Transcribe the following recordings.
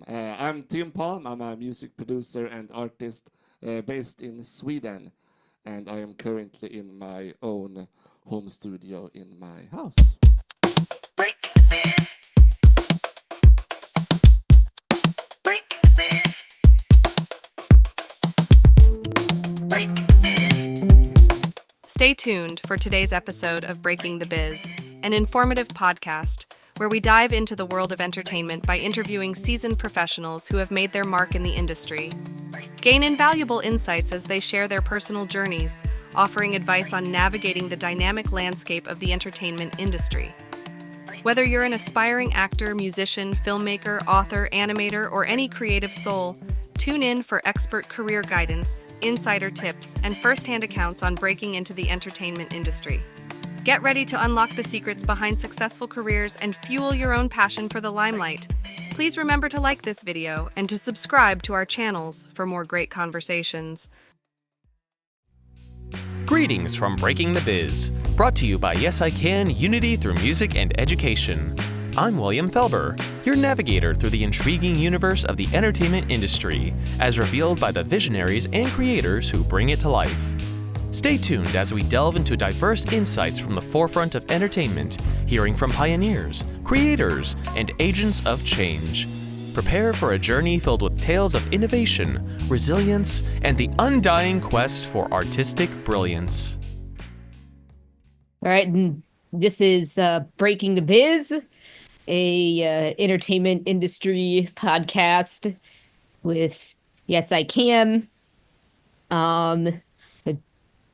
I'm Tim Palm. I'm a music producer and artist based in Sweden, and I am currently in my own home studio in my house. Breaking the Biz. Breaking the Biz. Breaking the Biz. Stay tuned for today's episode of Breaking the Biz, an informative podcast where we dive into the world of entertainment by interviewing seasoned professionals who have made their mark in the industry. Gain invaluable insights as they share their personal journeys, offering advice on navigating the dynamic landscape of the entertainment industry. Whether you're an aspiring actor, musician, filmmaker, author, animator, or any creative soul, tune in for expert career guidance, insider tips, and first-hand accounts on breaking into the entertainment industry. Get ready to unlock the secrets behind successful careers and fuel your own passion for the limelight. Please remember to like this video and to subscribe to our channels for more great conversations. Greetings from Breaking the Biz, brought to you by Yes I Can Unity through Music and Education. I'm William Felber, your navigator through the intriguing universe of the entertainment industry, as revealed by the visionaries and creators who bring it to life. Stay tuned as we delve into diverse insights from the forefront of entertainment, hearing from pioneers, creators, and agents of change. Prepare for a journey filled with tales of innovation, resilience, and the undying quest for artistic brilliance. All right, and this is Breaking the Biz, a entertainment industry podcast with Yes I Can.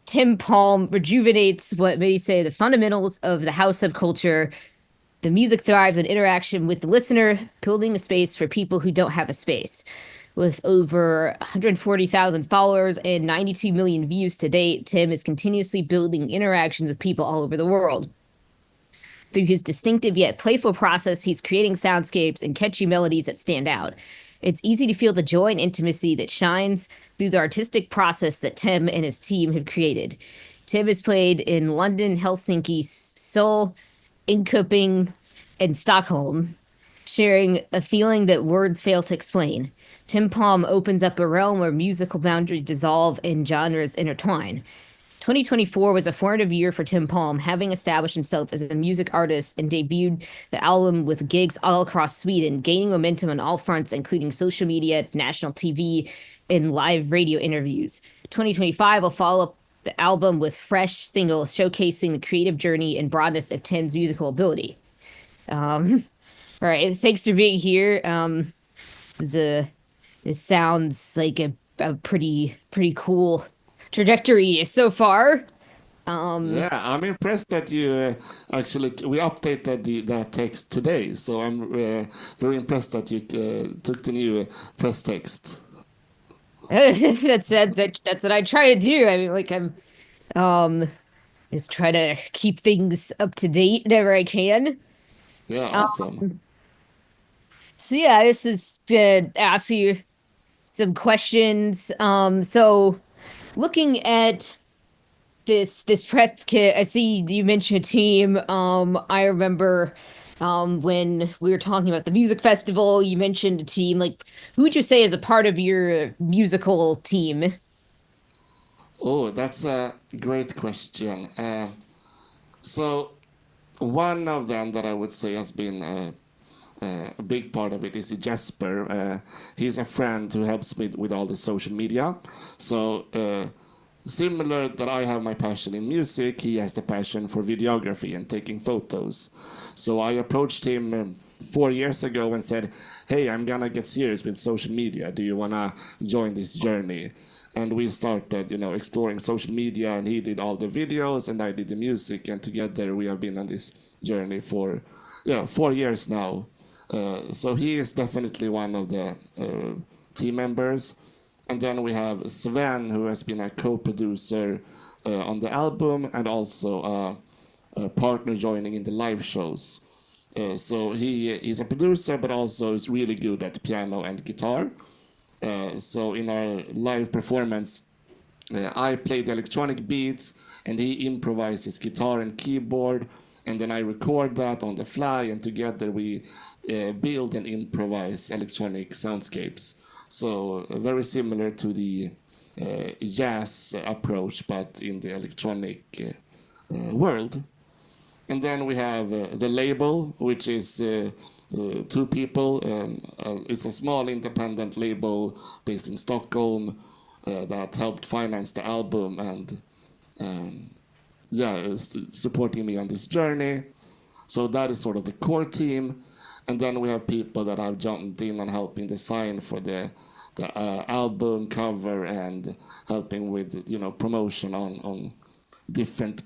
Tim Palm rejuvenates what may say the fundamentals of the house subculture. The music thrives in interaction with the listener, building a space for people who don't have a space. With over 140,000 followers and 92 million views to date, Tim is continuously building interactions with people all over the world. Through his distinctive yet playful process, he's creating soundscapes and catchy melodies that stand out. It's easy to feel the joy and intimacy that shines through the artistic process that Tim and his team have created. Tim has played in London, Helsinki, Seoul, Inkoping, and Stockholm, sharing a feeling that words fail to explain. Tim Palm opens up a realm where musical boundaries dissolve and genres intertwine. 2024 was a formative year for Tim Palm, having established himself as a music artist and debuted the album with gigs all across Sweden, gaining momentum on all fronts, including social media, national TV, and live radio interviews. 2025 will follow up the album with fresh singles showcasing the creative journey and broadness of Tim's musical ability. All right, thanks for being here. It sounds like a pretty cool trajectory so far. Yeah, I'm impressed that you actually we updated that text today. So I'm very impressed that you took the new press text. that's what I try to do. I mean, like is try to keep things up to date whenever I can. Yeah, awesome. So yeah, this is to ask you some questions. So looking at this press kit, I see you mentioned a team. I remember when we were talking about the music festival, you mentioned a team. Like, who would you say is a part of your musical team? Oh, that's a great question. So one of them that I would say has been a big part of it is Jesper. He's a friend who helps me with all the social media. So similar that I have my passion in music, he has the passion for videography and taking photos. So I approached him 4 years ago and said, hey, I'm gonna get serious with social media. Do you wanna join this journey? And we started, exploring social media, and he did all the videos and I did the music, and together we have been on this journey for 4 years now. So he is definitely one of the team members. And then we have Sven, who has been a co-producer on the album and also a partner joining in the live shows. So he's a producer, but also is really good at piano and guitar. So in our live performance, I play the electronic beats, and he improvises guitar and keyboard, and then I record that on the fly, and together we build and improvise electronic soundscapes. So very similar to the jazz approach, but in the electronic world. And then we have the label, which is 2 people. It's a small independent label based in Stockholm that helped finance the album and is supporting me on this journey. So that is sort of the core team. And then we have people that have jumped in and helping design for the album cover and helping with promotion on different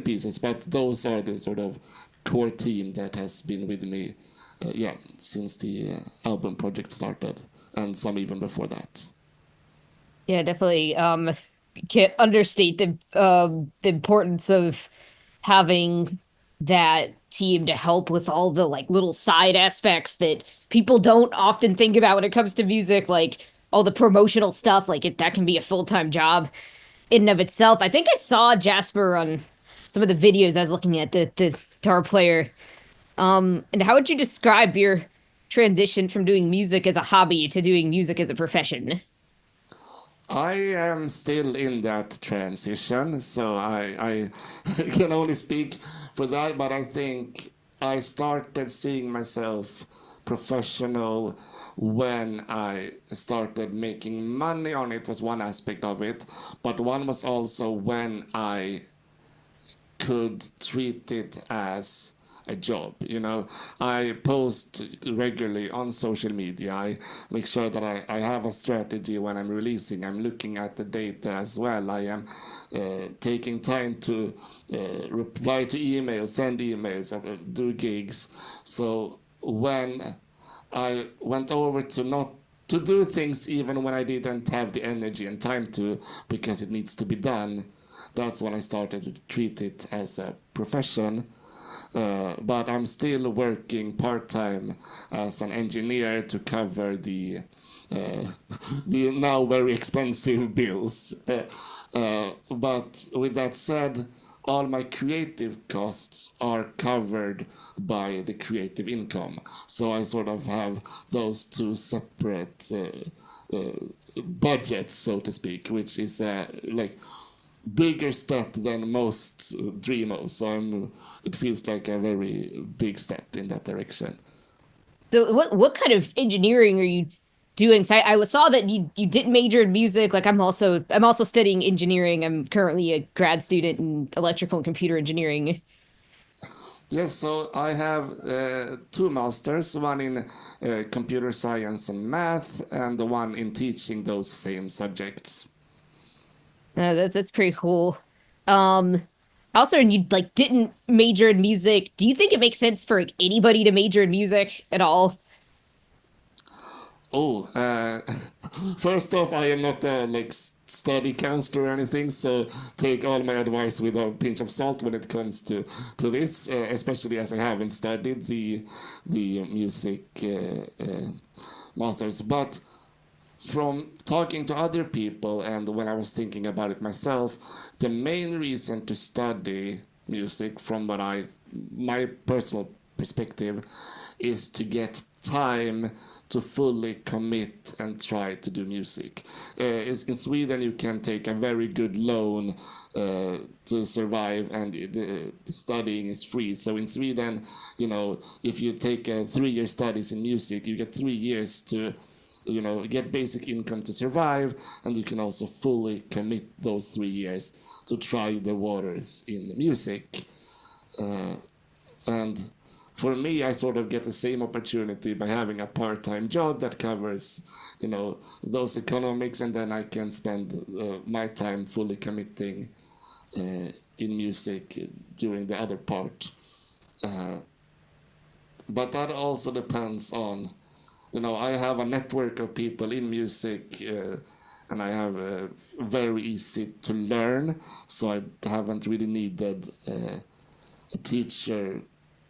pieces. But those are the sort of core team that has been with me since the album project started, and some even before that. Yeah, definitely. Can't understate the importance of having that team to help with all the like little side aspects that people don't often think about when it comes to music, like all the promotional stuff. Like that can be a full-time job in and of itself. I think I saw Jasper on some of the videos I was looking at, the guitar player. And how would you describe your transition from doing music as a hobby to doing music as a profession? I am still in that transition, so I can only speak for that, but I think I started seeing myself professional when I started making money on it, was one aspect of it, but one was also when I could treat it as a job. I post regularly on social media. I make sure that I have a strategy when I'm releasing. I'm looking at the data as well. I am taking time to reply to emails, send emails, do gigs. So when I went over to not to do things even when I didn't have the energy and time to, because it needs to be done, that's when I started to treat it as a profession. But I'm still working part-time as an engineer to cover the now very expensive bills. But with that said, all my creative costs are covered by the creative income. So I sort of have those 2 separate budgets, so to speak, which is like bigger step than most dream of. So it feels like a very big step in that direction. So what kind of engineering are you doing? So I saw that you didn't major in music. Like I'm also studying engineering. I'm currently a grad student in electrical and computer engineering. Yes, so I have 2 masters, one in computer science and math, and the one in teaching those same subjects. That's pretty cool. Also, and you like didn't major in music. Do you think it makes sense for like, anybody to major in music at all? Oh, first off, I am not a study counselor or anything, so take all my advice with a pinch of salt when it comes to this, especially as I haven't studied the music masters. But from talking to other people and when I was thinking about it myself, the main reason to study music from my personal perspective is to get time to fully commit and try to do music. In Sweden, you can take a very good loan to survive, and studying is free. So in Sweden, if you take 3-year studies in music, you get 3 years to get basic income to survive, and you can also fully commit those 3 years to try the waters in music. And for me, I sort of get the same opportunity by having a part-time job that covers, those economics, and then I can spend my time fully committing in music during the other part. But that also depends on, I have a network of people in music, and I have very easy to learn, so I haven't really needed a teacher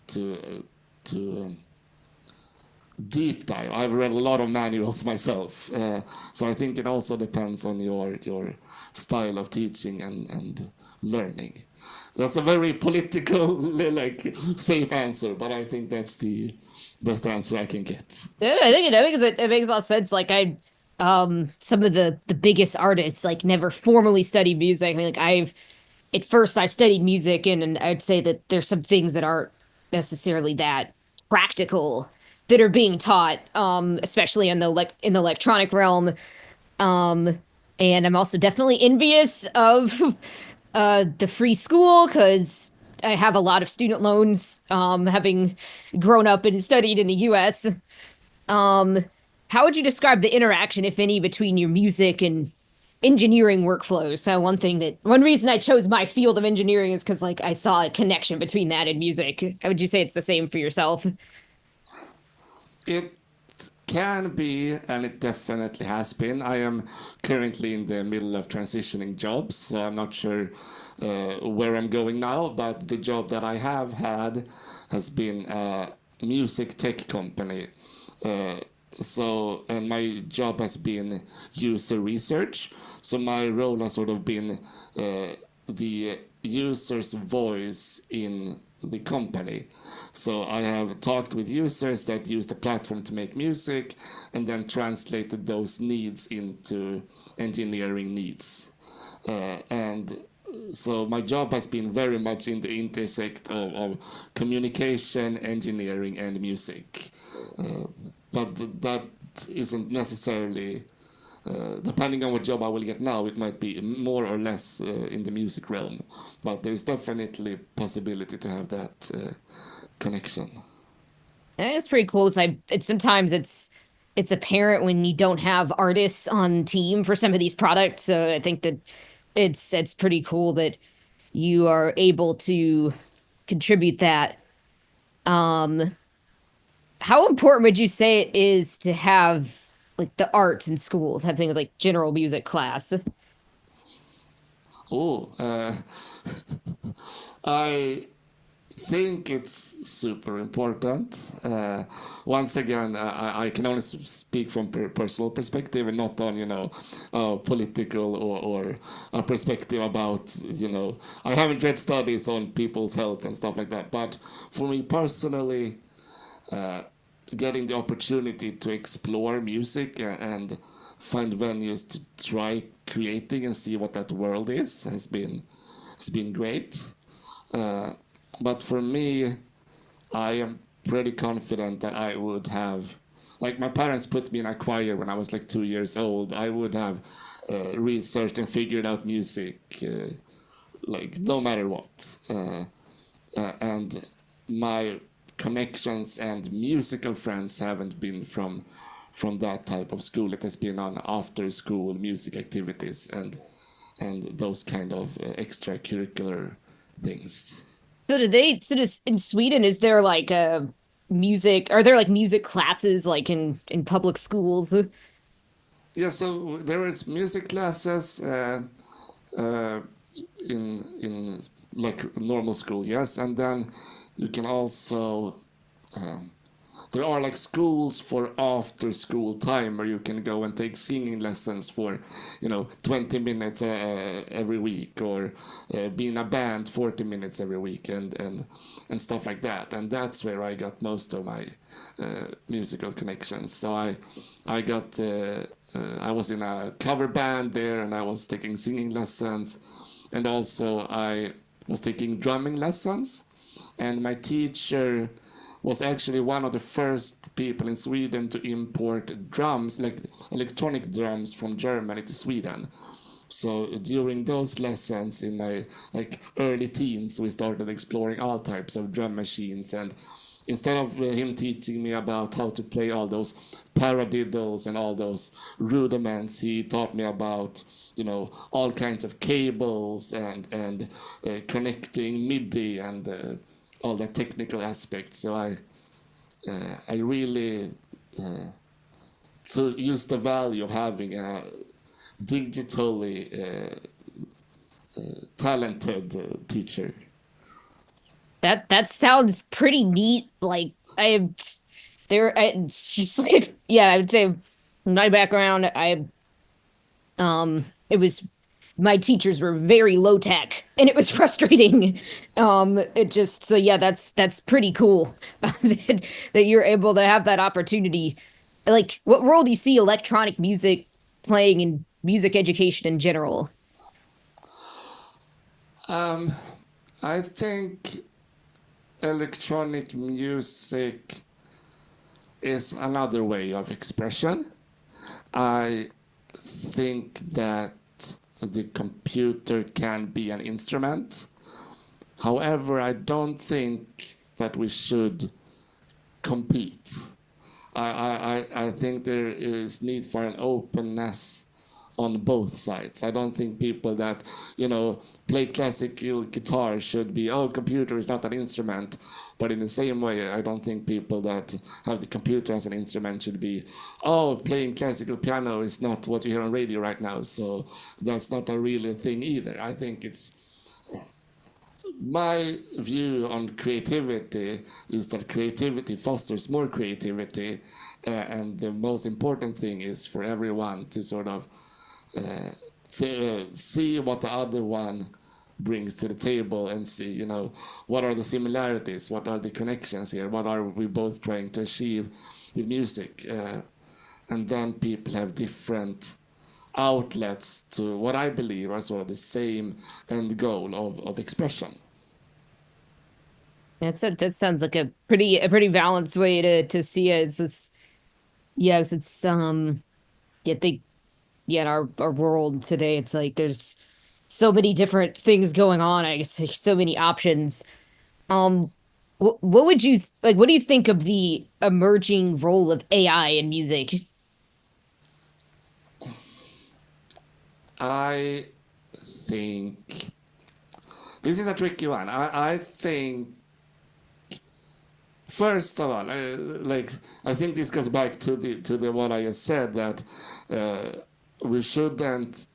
to deep dive. I've read a lot of manuals myself, so I think it also depends on your style of teaching and learning. That's a very political, like safe answer, but I think that's the best answer I can get. Yeah, I think it makes a lot of sense. Like some of the biggest artists like never formally studied music. I mean, like I've at first I studied music, and I'd say that there's some things that aren't necessarily that practical that are being taught, especially in the in the electronic realm. Um, and I'm also definitely envious of the free school because I have a lot of student loans, having grown up and studied in the U.S. Um, how would you describe the interaction, if any, between your music and engineering workflows? So one reason I chose my field of engineering is because like I saw a connection between that and music. How would you say it's the same for yourself? It can be, and it definitely has been. I am currently in the middle of transitioning jobs, so I'm not sure where I'm going now, but the job that I have had has been a music tech company. Uh, and my job has been user research. So my role has sort of been the user's voice in the company. So I have talked with users that use the platform to make music and then translated those needs into engineering needs. And so my job has been very much in the intersect of communication, engineering, and music. Uh, but that isn't necessarily, depending on what job I will get now, it might be more or less in the music realm. But there's definitely possibility to have that connection. And it's pretty cool. Sometimes it's apparent when you don't have artists on team for some of these products. So I think that it's pretty cool that you are able to contribute that. Um, how important would you say it is to have like the arts in schools, have things like general music class? Oh, I think it's super important. Once again, I can only speak from personal perspective and not on, political or a perspective about, I haven't read studies on people's health and stuff like that. But for me personally, uh, getting the opportunity to explore music and find venues to try creating and see what that world is has been great. Uh, but for me, I am pretty confident that I would have, like my parents put me in a choir when I was like 2 years old. I would have researched and figured out music, like no matter what. And my connections and musical friends haven't been from that type of school. It has been on after school music activities and those kind of extracurricular things. In Sweden, is there like a are there like music classes like in public schools? Yeah, so there is music classes uh, in like normal school, yes, and then you can also um, there are like schools for after school time where you can go and take singing lessons for 20 minutes every week, or be in a band 40 minutes every week, and stuff like that. And that's where I got most of my musical connections. So I got I was in a cover band there, and I was taking singing lessons, and also I was taking drumming lessons, and my teacher was actually one of the first people in Sweden to import drums, like electronic drums from Germany to Sweden. So during those lessons in my like early teens, we started exploring all types of drum machines. And instead of him teaching me about how to play all those paradiddles and all those rudiments, he taught me about all kinds of cables and connecting MIDI and all the technical aspects. So I really so use the value of having a digitally talented teacher. That sounds pretty neat. Like it's just like yeah, I would say my background, it was my teachers were very low tech and it was frustrating. It just so yeah, that's pretty cool that you're able to have that opportunity. Like, what role do you see electronic music playing in music education in general? Um, I think electronic music is another way of expression. I think that the computer can be an instrument. However, I don't think that we should compete. I think there is need for an openness on both sides. I don't think people that, play classical guitar should be, oh, computer is not an instrument. But in the same way, I don't think people that have the computer as an instrument should be, oh, playing classical piano is not what you hear on radio right now. So that's not a real thing either. I think it's my view on creativity is that creativity fosters more creativity, and the most important thing is for everyone to sort of see what the other one brings to the table and see, what are the similarities, what are the connections here, what are we both trying to achieve with music, and then people have different outlets to what I believe are sort of the same end goal of expression. That sounds like a pretty balanced way to see it. It's this, yes, it's yeah, they yeah, in our world today, it's like there's so many different things going on. I guess there's so many options. Um, what would you like? What do you think of the emerging role of AI in music? I think this is a tricky one. I think first of all, I think this goes back to the what I just said, that we shouldn't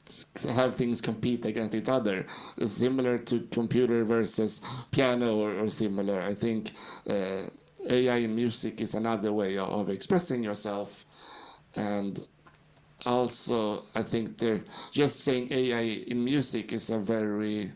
have things compete against each other. Similar to computer versus piano, or similar. I think AI in music is another way of expressing yourself, and also I think they're just saying AI in music is a very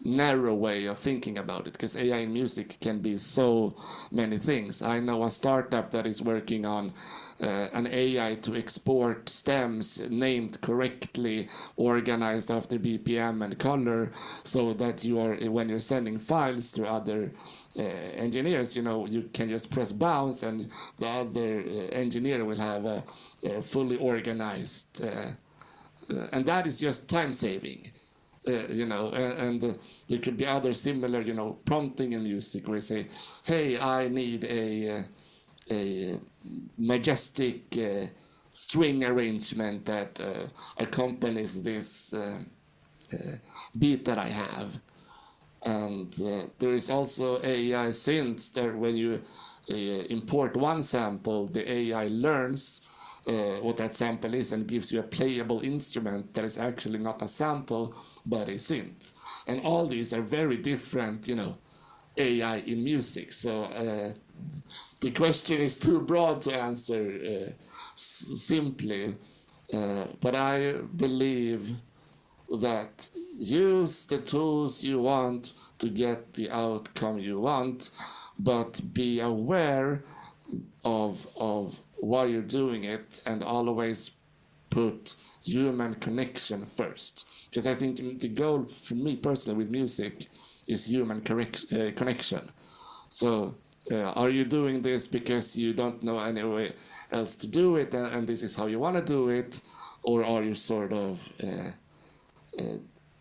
narrow way of thinking about it, because AI in music can be so many things. I know a startup that is working on an AI to export stems named correctly, organized after BPM and color, so that you are, when you're sending files to other engineers, you can just press bounce and the other engineer will have a fully organized, and that is just time saving. And there could be other similar, prompting in music where you say, "Hey, I need a majestic string arrangement that accompanies this beat that I have." And there is also AI synths that when you import one sample, the AI learns what that sample is and gives you a playable instrument that is actually not a sample but a synth. And all these are very different, AI in music. So the question is too broad to answer simply, but I believe that use the tools you want to get the outcome you want, but be aware of why you're doing it, and always put human connection first. Because I think the goal for me personally with music is human connection. So, are you doing this because you don't know any way else to do it, and this is how you want to do it, or are you sort of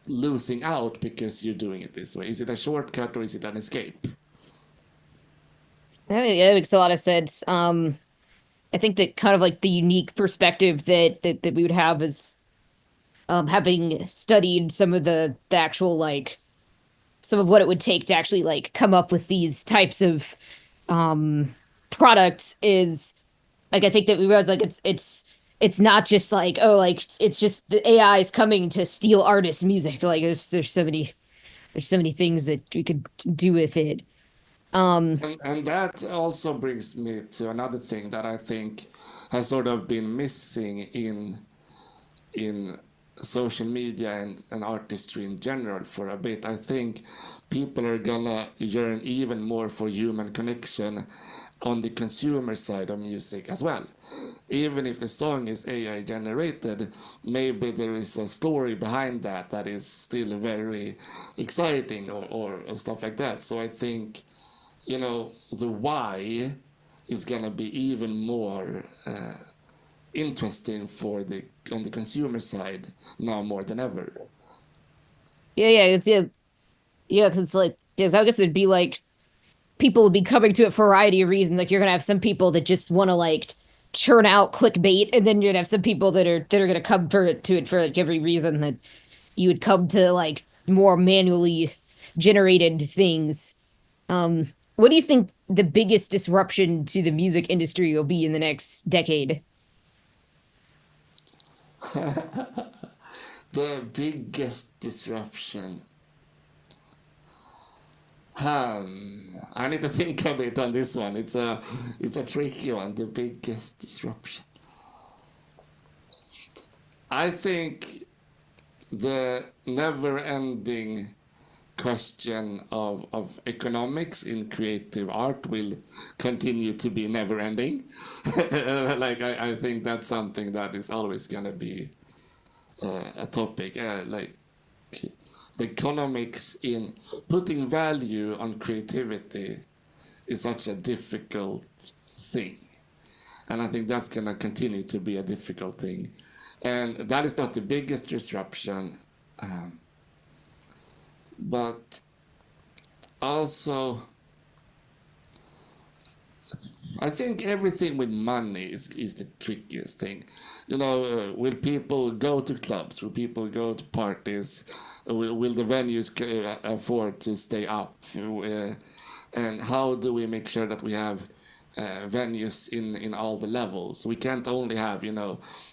losing out because you're doing it this way? Is it a shortcut or is it an escape? Yeah, it makes a lot of sense. I think that kind of like the unique perspective that we would have is having studied some of the actual like some of what it would take to actually like come up with these types of products is like I think that we realize like it's not just like oh like it's just the AI is coming to steal artists' music. Like there's so many things that we could do with it. And that also brings me to another thing that I think has sort of been missing in social media and artistry in general for a bit. I think people are gonna yearn even more for human connection on the consumer side of music as well. Even if the song is AI generated, maybe there is a story behind that that is still very exciting or stuff like that. So I think, the why is gonna be even more interesting on the consumer side now more than ever. Yeah, because like, I guess it'd be like people would be coming to it for a variety of reasons. Like you're gonna have some people that just want to like churn out clickbait, and then you're gonna have some people that are gonna come to it for like every reason that you would come to like more manually generated things. What do you think the biggest disruption to the music industry will be in the next decade? The biggest disruption. I need to think a bit on this one. It's a tricky one. The biggest disruption. I think the never-ending question of economics in creative art will continue to be never-ending. Like I think that's something that is always gonna be a topic. Like the economics in putting value on creativity is such a difficult thing. And I think that's going to continue to be a difficult thing. And that is not the biggest disruption, but also, I think everything with money is the trickiest thing. Will people go to clubs? Will people go to parties? Will the venues afford to stay up? And how do we make sure that we have venues in all the levels? We can't only have,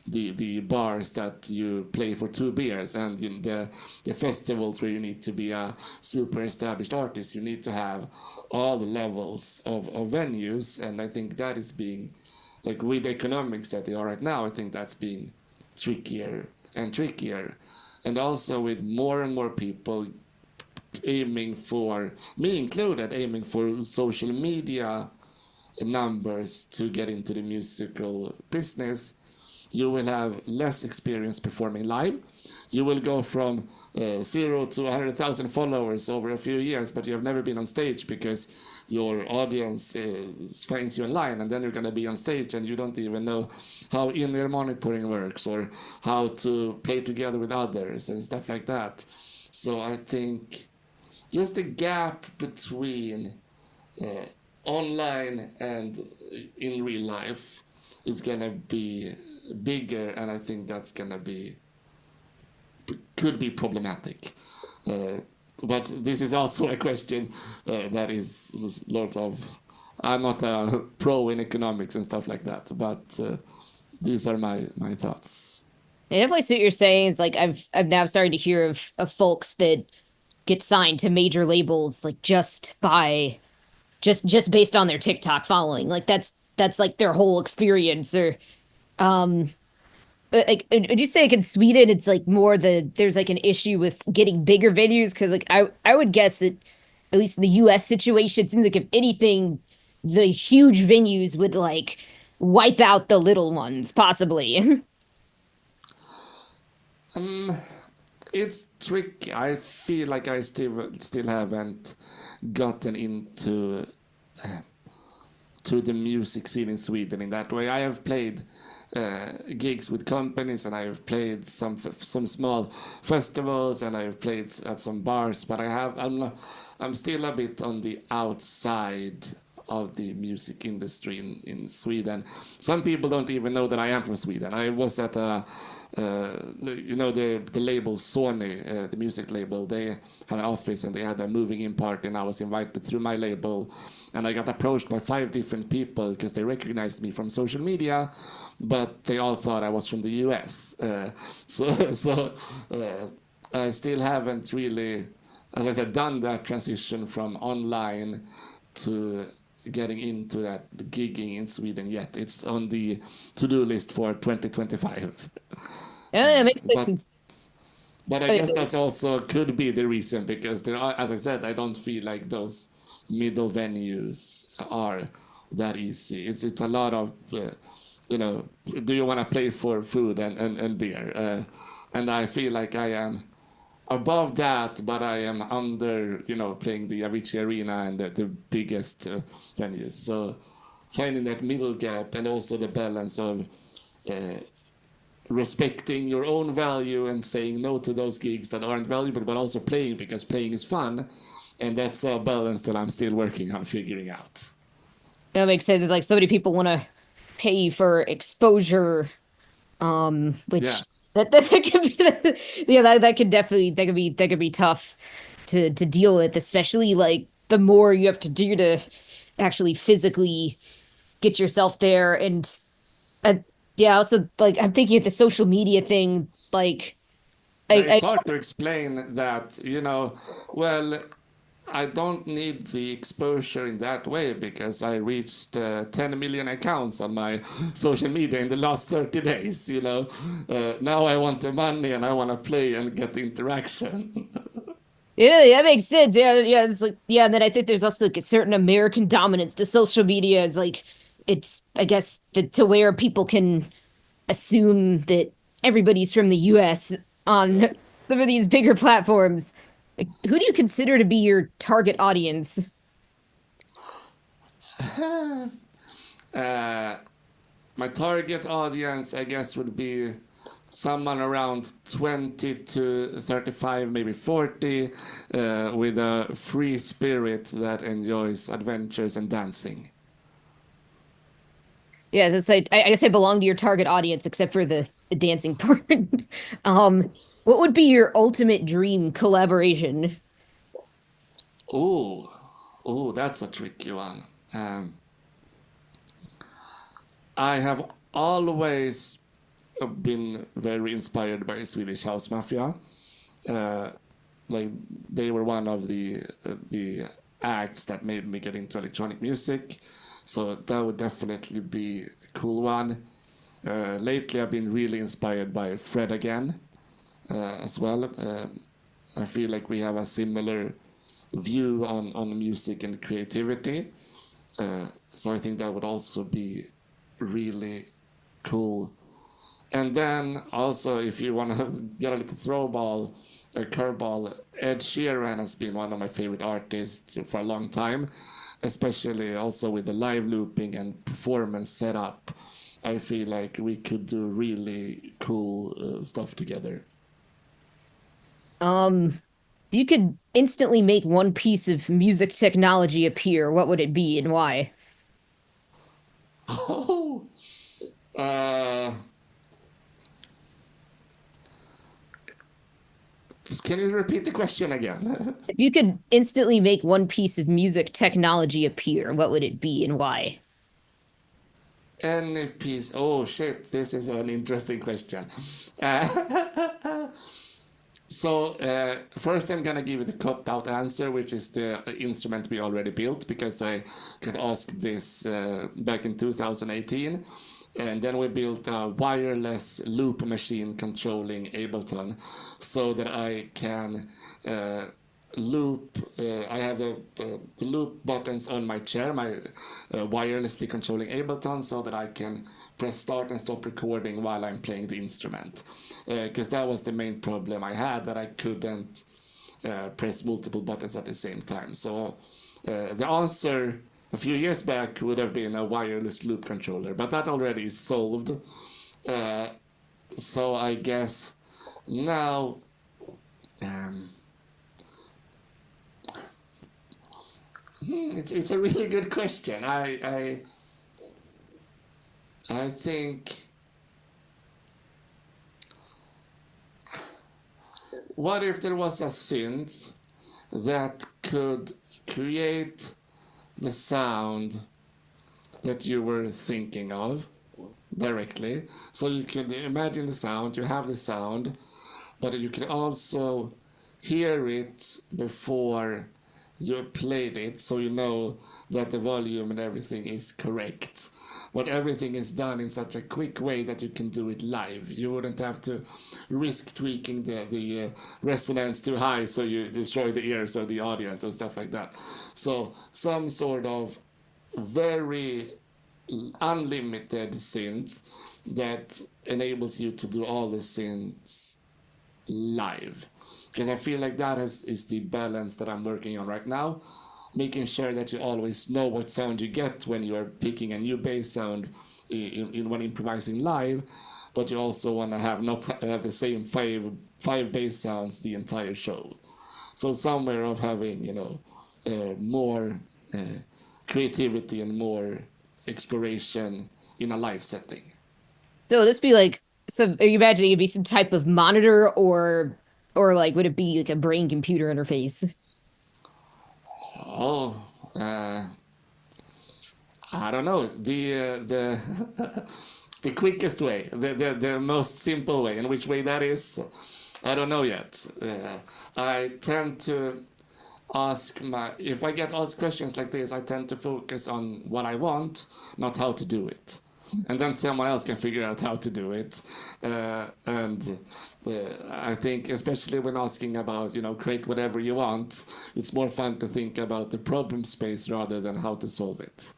the bars that you play for 2 beers and the festivals where you need to be a super established artist. You need to have all the levels of venues, and I think that is being, like with the economics that they are right now, I think that's being trickier and trickier. And also with more and more people aiming for, me included, aiming for social media numbers to get into the musical business, you will have less experience performing live. You will go from 0 to 100,000 followers over a few years, but you have never been on stage because your audience finds you online, and then you're going to be on stage and you don't even know how in-ear monitoring works or how to play together with others and stuff like that. So I think just the gap between online and in real life is going to be bigger, and I think that's going to could be problematic. But this is also a question that is a lot of, I'm not a pro in economics and stuff like that, but these are my thoughts. I definitely see what you're saying. Is like I'm now starting to hear of folks that get signed to major labels like just based on their TikTok following. Like that's like their whole experience. Or um but like would you say like in Sweden it's like more there's like an issue with getting bigger venues? Because like I would guess that at least in the US situation, it seems like if anything, the huge venues would like wipe out the little ones, possibly. Um, it's tricky. I feel like I still haven't gotten into uh, to the music scene in Sweden in that way. I have played gigs with companies, and I have played some small festivals, and I have played at some bars. But I'm still a bit on the outside of the music industry in Sweden. Some people don't even know that I am from Sweden. I was at the label Sony, the music label. They had an office and they had a moving in party, and I was invited through my label, and I got approached by 5 different people because they recognized me from social media, but they all thought I was from the US. I still haven't really, as I said, done that transition from online to getting into that gigging in Sweden yet. It's on the to-do list for 2025. Yeah, that makes But sense. But I guess that's also could be the reason because there are, as I said, I don't feel like those middle venues are that easy. It's a lot of, do you want to play for food and beer? And I feel like I am above that, but I am under, playing the Avicii Arena and the biggest venues. So finding that middle gap and also the balance of uh, respecting your own value and saying no to those gigs that aren't valuable, but also playing because playing is fun. And that's a balance that I'm still working on figuring out. That makes sense. It's like so many people want to pay for exposure, Yeah. which that could be, yeah, that could definitely that could be tough to deal with, especially like the more you have to do to actually physically get yourself there. And uh, yeah, also like I'm thinking of the social media thing, like Yeah, I it's hard to explain that, well, I don't need the exposure in that way because I reached 10 million accounts on my social media in the last 30 days. Now I want the money and I want to play and get the interaction. Yeah, that makes sense. Yeah, yeah. It's like yeah, and then I think there's also like a certain American dominance to social media is like it's I guess to where people can assume that everybody's from the US on Yeah. some of these bigger platforms. Like, who do you consider to be your target audience? Uh, my target audience, I guess, would be someone around 20 to 35, maybe 40, with a free spirit that enjoys adventures and dancing. Yeah, it's like I guess I belong to your target audience except for the dancing part. What would be your ultimate dream collaboration? Oh, oh, that's a tricky one. Um, I have always been very inspired by Swedish House Mafia. Uh, like they were one of the acts that made me get into electronic music. So that would definitely be a cool one. Lately, I've been really inspired by Fred again as well. I feel like we have a similar view on music and creativity. So I think that would also be really cool. And then also, if you want to get a little throwball, a curveball, Ed Sheeran has been one of my favorite artists for a long time, especially also with the live looping and performance setup. I feel like we could do really cool stuff together. If you could instantly make one piece of music technology appear, what would it be and why? Oh, uh, can you repeat the question again? If you could instantly make one piece of music technology appear, what would it be and why? Any piece? Oh shit, this is an interesting question. Uh, So first, I'm gonna give you the cop-out answer, which is the instrument we already built, because I could ask this back in 2018, and then we built a wireless loop machine controlling Ableton, so that I can uh, loop. I have the loop buttons on my chair, my wirelessly controlling Ableton, so that I can press start and stop recording while I'm playing the instrument. Because that was the main problem I had, that I couldn't press multiple buttons at the same time. So the answer a few years back would have been a wireless loop controller, but that already is solved. Uh, so I guess now. Um, it's a really good question. I think. What if there was a synth that could create the sound that you were thinking of directly? So you could imagine the sound, you have the sound, but you can also hear it before you played it, so you know that the volume and everything is correct. but everything is done in such a quick way that you can do it live. You wouldn't have to risk tweaking the resonance too high so you destroy the ears of the audience and stuff like that. So some sort of very unlimited synth that enables you to do all the synths live, because I feel like that is the balance that I'm working on right now, making sure that you always know what sound you get when you are picking a new bass sound when improvising live, but you also want to have not have the same five bass sounds the entire show. So somewhere of having more creativity and more exploration in a live setting. So this be like some, are you imagining it'd be some type of monitor, or like would it be like a brain computer interface? Oh, I don't know. The the quickest way, the most simple way, in which way that is, I don't know yet. I tend to if I get asked questions like this, I tend to focus on what I want, not how to do it. And then someone else can figure out how to do it. And I think, especially when asking about, create whatever you want, it's more fun to think about the problem space rather than how to solve it.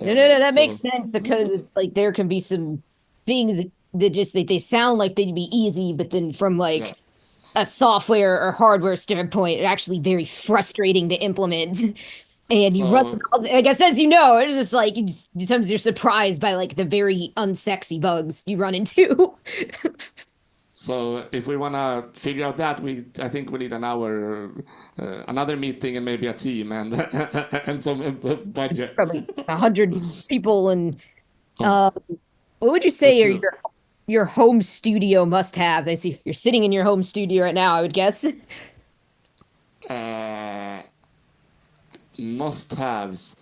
No, that So, makes sense, because like there can be some things that just they sound like they'd be easy, but then from yeah. like a software or hardware standpoint, it's actually very frustrating to implement. And you run, So, I guess, as it's just like sometimes you're surprised by like the very unsexy bugs you run into. so if we want to figure out that, I think we need an hour, another meeting, and maybe a team and and some budget. Probably 100 people. And Oh, uh, what would you say that's are your home studio must-haves? I see you're sitting in your home studio right now, I would guess. uh, must-haves.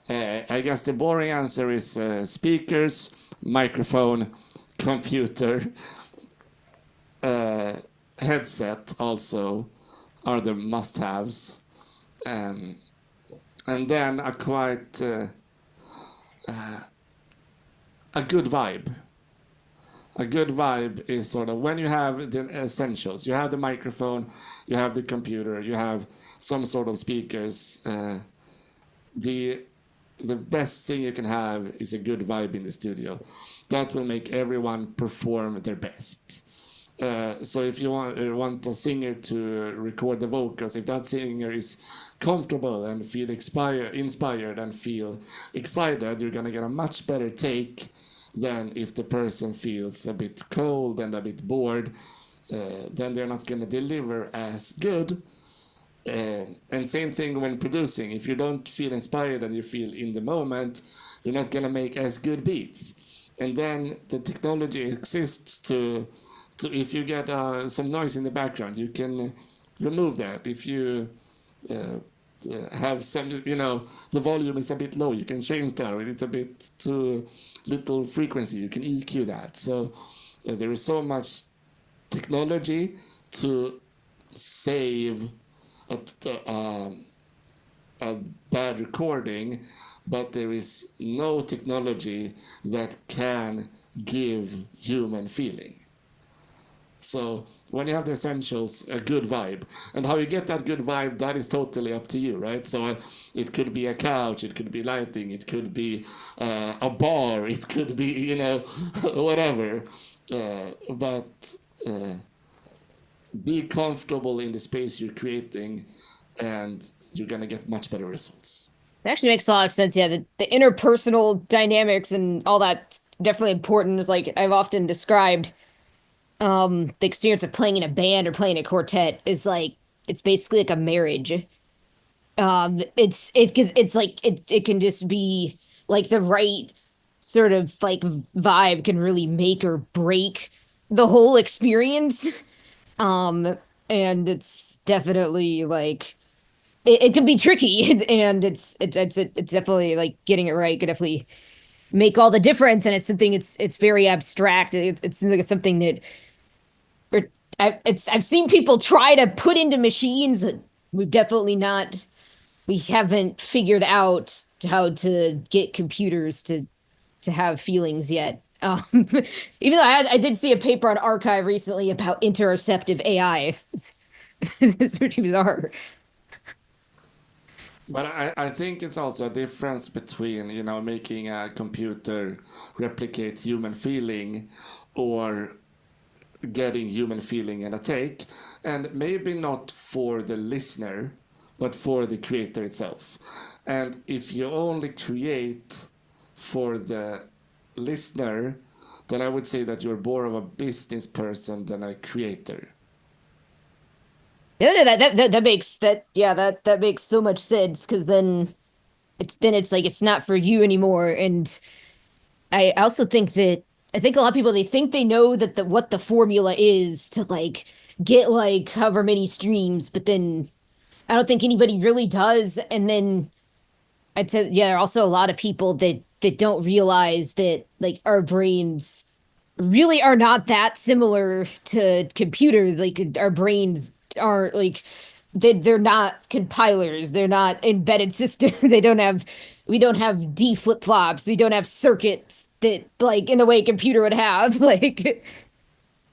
I guess the boring answer is speakers, microphone, computer, uh, headset also are the must-haves, um, and then a good vibe. A good vibe is sort of when you have the essentials. You have the microphone, you have the computer, you have some sort of speakers. The best thing you can have is a good vibe in the studio. That will make everyone perform their best. So if you want a singer to record the vocals, if that singer is comfortable and feel inspired and feel excited, you're gonna get a much better take than if the person feels a bit cold and a bit bored. Then they're not gonna deliver as good. And same thing when producing. If you don't feel inspired and you feel in the moment, you're not gonna make as good beats. And then the technology exists to if you get some noise in the background, you can remove that. If you have some, the volume is a bit low, you can change that. Or it's a bit too little frequency, you can EQ that. So there is so much technology to save a bad recording, but there is no technology that can give human feeling. So when you have the essentials, a good vibe, and how you get that good vibe, that is totally up to you, right? So it could be a couch, it could be lighting, it could be a bar, it could be, whatever. But be comfortable in the space you're creating, and you're gonna get much better results. It actually makes a lot of sense. Yeah, the interpersonal dynamics and all that's definitely important. Is like I've often described the experience of playing in a band or playing a quartet is like it's basically like a marriage. Because it's like it can just be like the right sort of like vibe can really make or break the whole experience. And it's definitely like it can be tricky, and it's definitely like getting it right could definitely make all the difference. And it's something it's very abstract. It seems like it's something that I've seen people try to put into machines. We've definitely we haven't figured out how to get computers to to have feelings yet. Even though I did see a paper on Archive recently about interoceptive AI. It's pretty bizarre. But I think it's also a difference between, making a computer replicate human feeling or getting human feeling in a take, and maybe not for the listener, but for the creator itself. And if you only create for the listener, then I would say that you're more of a business person than a creator. No, no, that makes that yeah that makes so much sense because then it's like it's not for you anymore. And I also think that I think a lot of people they think they know that what the formula is to like get like however many streams, but then I don't think anybody really does. And then I'd say yeah, there are also a lot of people that don't realize that like our brains really are not that similar to computers. Like our brains aren't like they're not compilers. They're not embedded systems. They don't have we don't have D flip flops. We don't have circuits that like in the way a computer would have. Like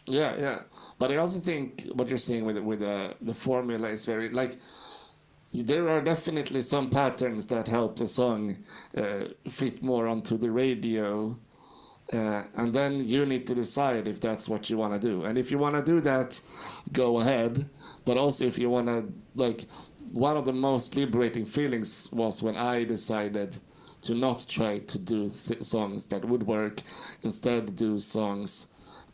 Yeah, yeah. But I also think what you're saying with the formula is very like there are definitely some patterns that help the song fit more onto the radio. And then you need to decide if that's what you want to do. And if you want to do that, go ahead. But also, if you want to, like, one of the most liberating feelings was when I decided to not try to do songs that would work, instead, do songs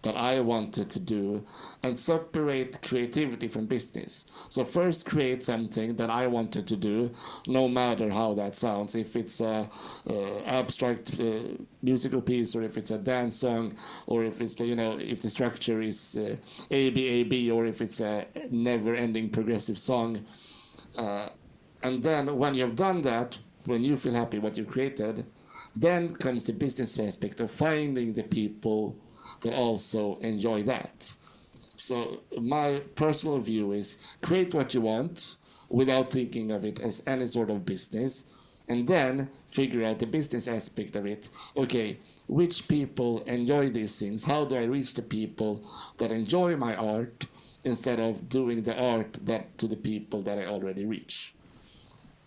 that I wanted to do and separate creativity from business. So first create something that I wanted to do, no matter how that sounds. If it's a abstract musical piece, or if it's a dance song, or if it's if the structure is ABAB, or if it's a never-ending progressive song. And then when you've done that, when you feel happy what you created, then comes the business aspect of finding the people that also enjoy that. So my personal view is create what you want without thinking of it as any sort of business, and then figure out the business aspect of it. Okay, which people enjoy these things? How do I reach the people that enjoy my art instead of doing the art that to the people that I already reach?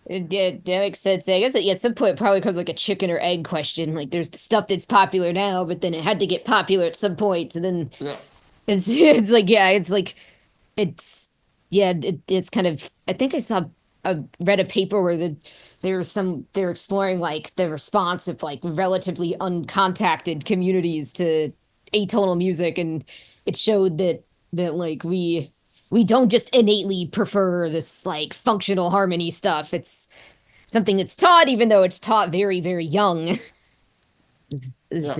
yeah, that makes sense. I guess at some point it probably becomes like a chicken or egg question. Like there's the stuff that's popular now, but then it had to get popular at some point, and then Yeah. it's like yeah, it's like it's yeah, it's kind of I think I read a paper where they're exploring like the response of like relatively uncontacted communities to atonal music, and it showed that like we don't just innately prefer this like functional harmony stuff. It's something that's taught, even though it's taught very, very young. Yeah.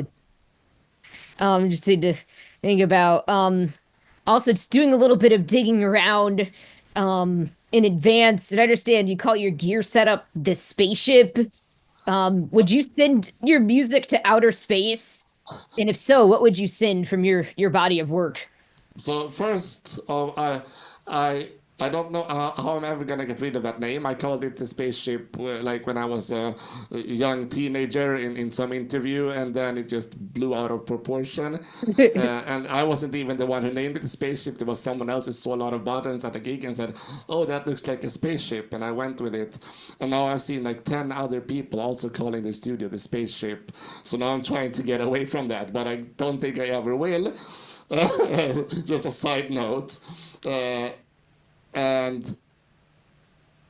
Just need to think about also just doing a little bit of digging around in advance. And I understand you call your gear setup the spaceship. Would you send your music to outer space? And if so, what would you send from your body of work? So first, I I don't know how I'm ever gonna get rid of that name. I called it the spaceship like when I was a young teenager in some interview, and then it just blew out of proportion. And I wasn't even the one who named it the spaceship. There was someone else who saw a lot of buttons at a gig and said, "Oh, that looks like a spaceship," and I went with it. And now I've seen like 10 other people also calling their studio the spaceship. So now I'm trying to get away from that, but I don't think I ever will. Just a side note. And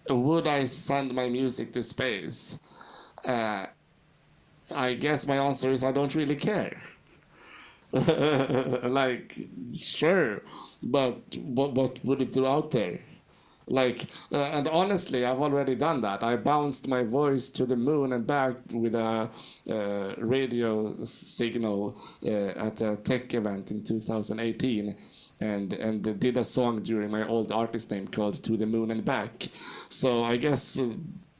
would I send my music to space? I guess my answer is I don't really care. Like, sure, but what would it do out there? Like, and honestly, I've already done that. I bounced my voice to the moon and back with a radio signal at a tech event in 2018. And did a song during my old artist name called To the Moon and Back. So I guess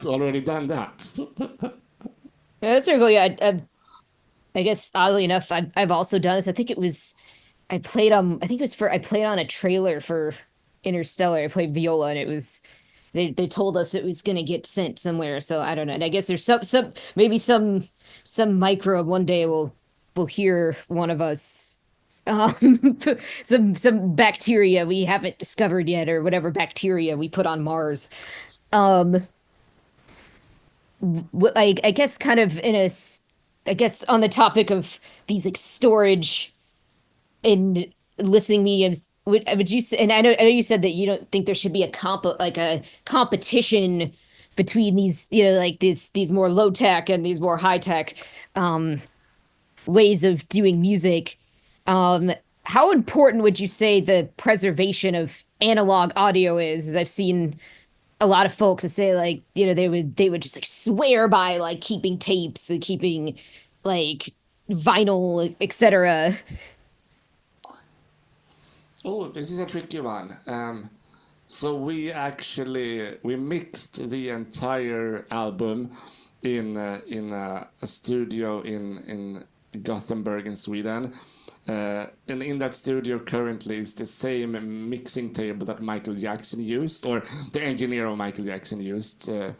already done that. Yeah, that's very cool. Yeah, I guess oddly enough, I've also done this. I think it was I played I think it was for I played on a trailer for Interstellar. I played viola, and it was they told us it was gonna get sent somewhere. So I don't know. And I guess there's some maybe some some microbe one day will hear one of us. Um, some bacteria we haven't discovered yet, or whatever bacteria we put on Mars. Um, I guess kind of I guess on the topic of these like storage and listening mediums, would you say, and I know you said that you don't think there should be a competition between these, like these more low tech and these more high tech um ways of doing music. Um, how important would you say the preservation of analog audio is? As I've seen a lot of folks that say, like, they would just like swear by like keeping tapes and keeping like vinyl, etc. Oh, this is a tricky one. So we mixed the entire album in a studio in Gothenburg in Sweden. And in that studio currently is the same mixing table that Michael Jackson used, or the engineer of Michael Jackson used. So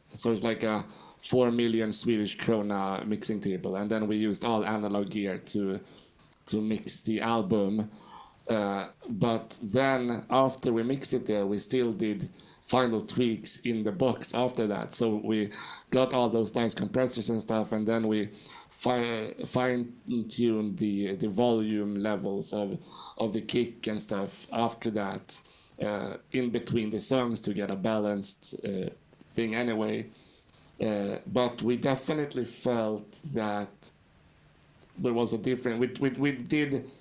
it's like a 4 million Swedish krona mixing table, and then we used all analog gear to mix the album. But then after we mixed it there, we still did final tweaks in the box after that. So we got all those nice compressors and stuff, and then we fine-tuned the volume levels of the kick and stuff after that, in between the songs to get a balanced thing anyway. But we definitely felt that there was a different. We did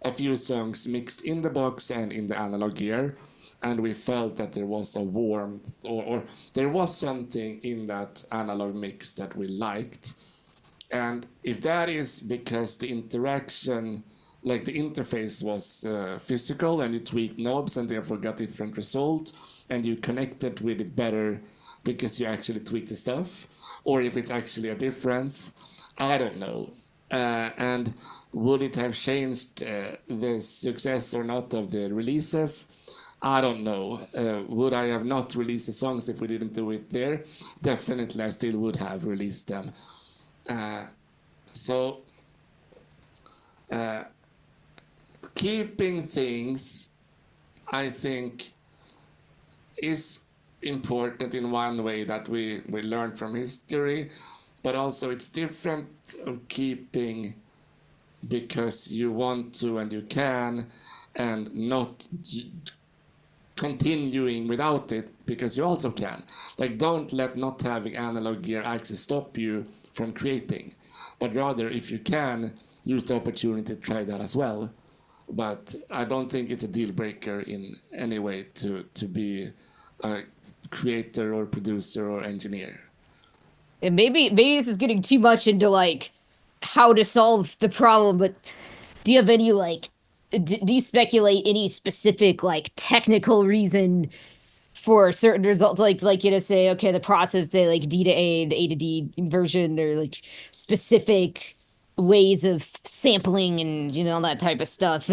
a few songs mixed in the box and in the analog gear, and we felt that there was a warmth, or there was something in that analog mix that we liked. And if that is because the interaction, like the interface was physical and you tweaked knobs and therefore got different result, and you connected with it better because you actually tweaked the stuff, or if it's actually a difference, I don't know. And would it have changed the success or not of the releases? I don't know. Would I have not released the songs if we didn't do it there? Definitely, I still would have released them. So keeping things, I think, is important in one way that we learned from history, but also it's different of keeping because you want to and you can, and not continuing without it because you also can. Like, don't let not having analog gear access stop you from creating, but rather, if you can, use the opportunity to try that as well. But I don't think it's a deal breaker in any way to be a creator or producer or engineer. And maybe this is getting too much into like how to solve the problem, but do you have any like do you speculate any specific like technical reason for certain results, like say, okay, the process, say like D to A and A to D inversion, or like specific ways of sampling and that type of stuff?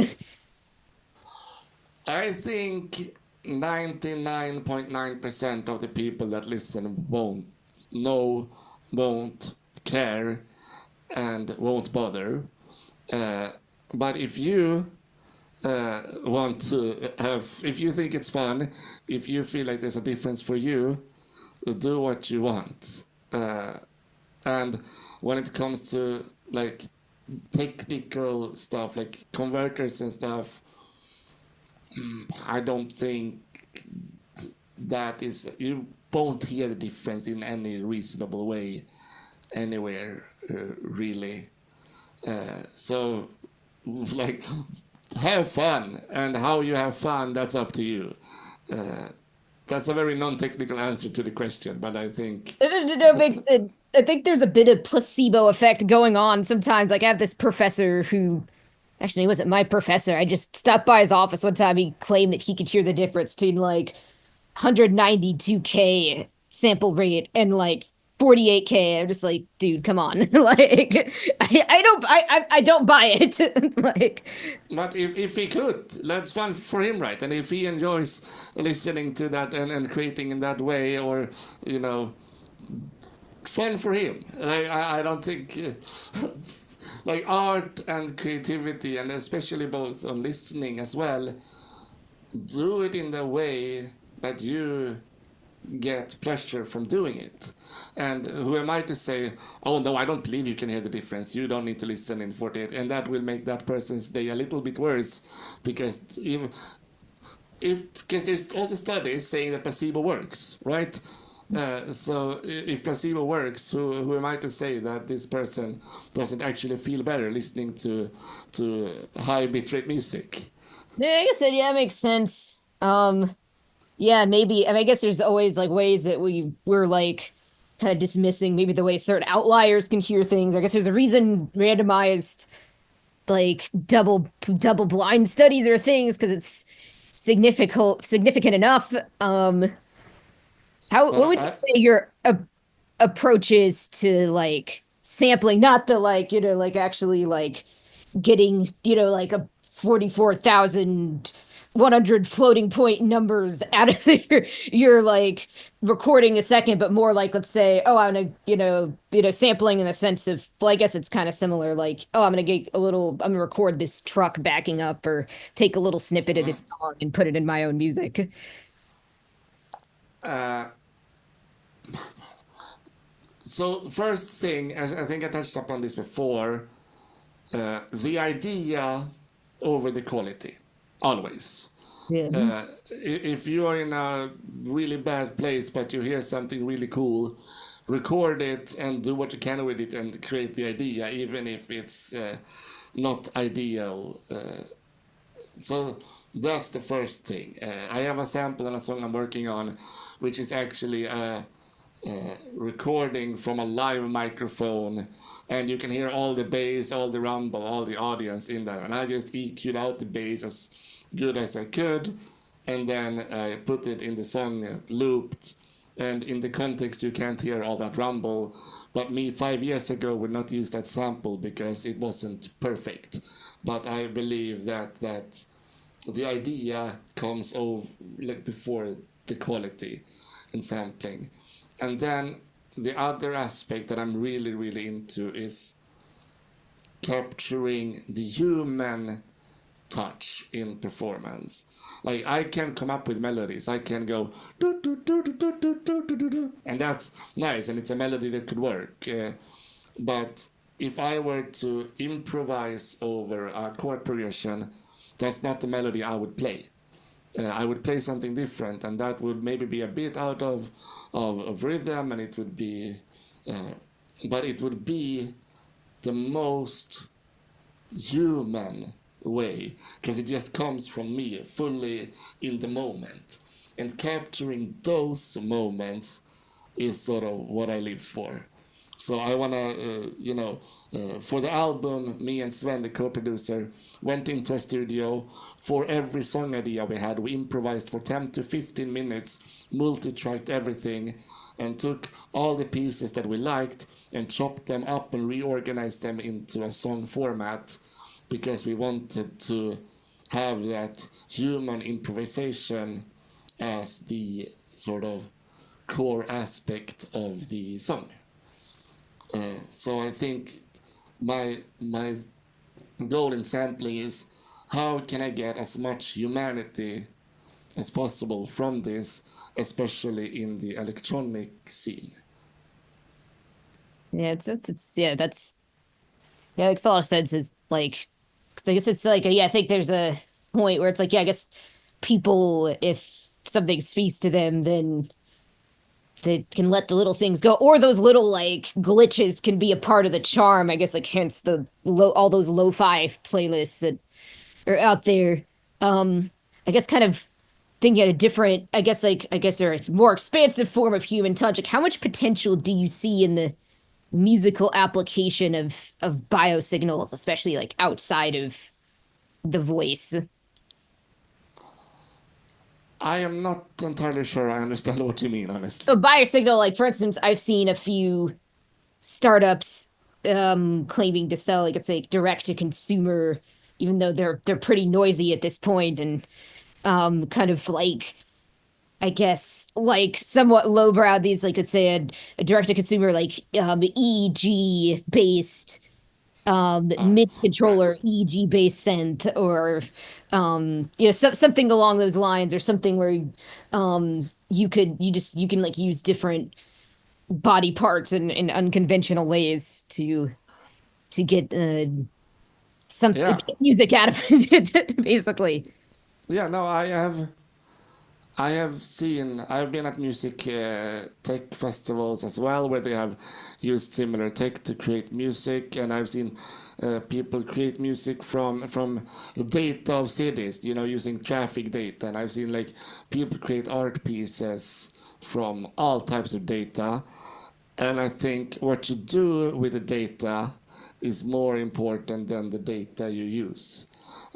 I think 99.9% of the people that listen won't know, won't care, and won't bother. But if you want to if you think it's fun, if you feel like there's a difference for you, do what you want. And when it comes to like technical stuff, like converters and stuff, I don't think that is, you won't hear the difference in any reasonable way anywhere, really. So, like, have fun, and how you have fun, that's up to you. That's a very non-technical answer to the question, but I think It makes sense. I think there's a bit of placebo effect going on sometimes. Like, I have this professor who, actually, he wasn't my professor. I just stopped by his office one time. He claimed that he could hear the difference between like 192K sample rate and like 48K. I'm just like, dude, come on. Like, I don't buy it. Like, but if he could, that's fun for him, right? And if he enjoys listening to that and creating in that way, or fun for him. I don't think like art and creativity, and especially both on listening as well, do it in the way that you get pleasure from doing it. And who am I to say, oh no, I don't believe you can hear the difference. You don't need to listen in 48. And that will make that person's day a little bit worse, because if because there's also studies saying that placebo works, right? So if placebo works, who am I to say that this person doesn't actually feel better listening to high bitrate music? Yeah, I guess that makes sense. Yeah, maybe. I mean, I guess there's always like ways that we're like kind of dismissing maybe the way certain outliers can hear things. I guess there's a reason randomized like double blind studies or things because it's significant enough. How what But would you say your approach is to like sampling, not the like, like actually like getting, like a 44,100 floating point numbers out of your like recording a second, but more like, let's say, oh, I'm gonna, sampling in the sense of, well, I guess it's kind of similar, like, oh, I'm gonna record this truck backing up or take a little snippet of this song and put it in my own music. uh, so first thing, as I think I touched upon this before, the idea over the quality, always. Yeah. If you are in a really bad place but you hear something really cool, record it and do what you can with it and create the idea, even if it's not ideal. So that's the first thing. I have a sample and a song I'm working on, which is actually recording from a live microphone, and you can hear all the bass, all the rumble, all the audience in that. And I just EQ'd out the bass as good as I could, and then I put it in the song looped. And in the context, you can't hear all that rumble. But me 5 years ago would not use that sample because it wasn't perfect. But I believe that the idea comes over like before the quality in sampling. And then the other aspect that I'm really, really into is capturing the human touch in performance. Like I can come up with melodies. I can go do do do do do do do do do do, and that's nice, and it's a melody that could work. But if I were to improvise over a chord progression, that's not the melody I would play. I would play something different, and that would maybe be a bit out of rhythm, and it would be, but it would be the most human way, because it just comes from me fully in the moment, and capturing those moments is sort of what I live for. So I want to, for the album, me and Sven, the co-producer, went into a studio. For every song idea we had, we improvised for 10 to 15 minutes, multi-tracked everything, and took all the pieces that we liked and chopped them up and reorganized them into a song format, because we wanted to have that human improvisation as the sort of core aspect of the song. So I think my goal in sampling is how can I get as much humanity as possible from this, especially in the electronic scene. Yeah, that's yeah, makes a lot of sense. Is like, 'cause I guess it's like, yeah, I think there's a point where it's like, yeah, I guess people, if something speaks to them, then they can let the little things go, or those little like glitches can be a part of the charm. I guess like hence all those lo-fi playlists that are out there. I guess kind of thinking at a different, I guess they're a more expansive form of human touch. Like how much potential do you see in the musical application of biosignals, especially like outside of the voice? I am not entirely sure I understand what you mean, honestly. A biosignal, like for instance, I've seen a few startups claiming to sell like it's like direct to consumer, even though they're pretty noisy at this point, and kind of like I guess, like somewhat lowbrow, these, like, let's say a direct-to-consumer, like, EG based mid controller, EG based synth, or something along those lines, or something where you can like use different body parts in unconventional ways to get some Yeah. music out of it, basically. Yeah, no, I've been at music tech festivals as well, where they have used similar tech to create music, and I've seen people create music from data of cities, using traffic data, and I've seen like people create art pieces from all types of data, and I think what you do with the data is more important than the data you use.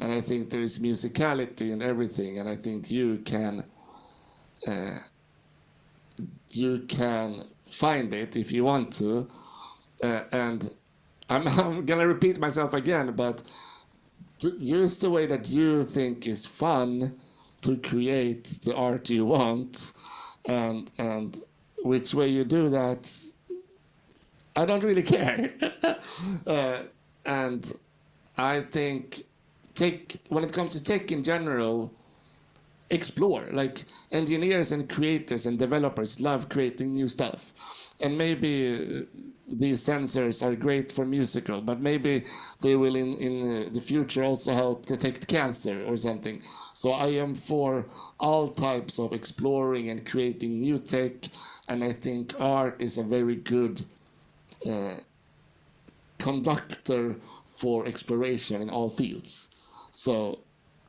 And I think there is musicality in everything, and I think you can find it if you want to. And I'm gonna repeat myself again, but to use the way that you think is fun to create the art you want, and which way you do that, I don't really care. And I think when it comes to tech in general, explore. Like, engineers and creators and developers love creating new stuff, and maybe these sensors are great for musical, but maybe they will in the future also help detect cancer or something. So I am for all types of exploring and creating new tech, and I think art is a very good conductor for exploration in all fields. So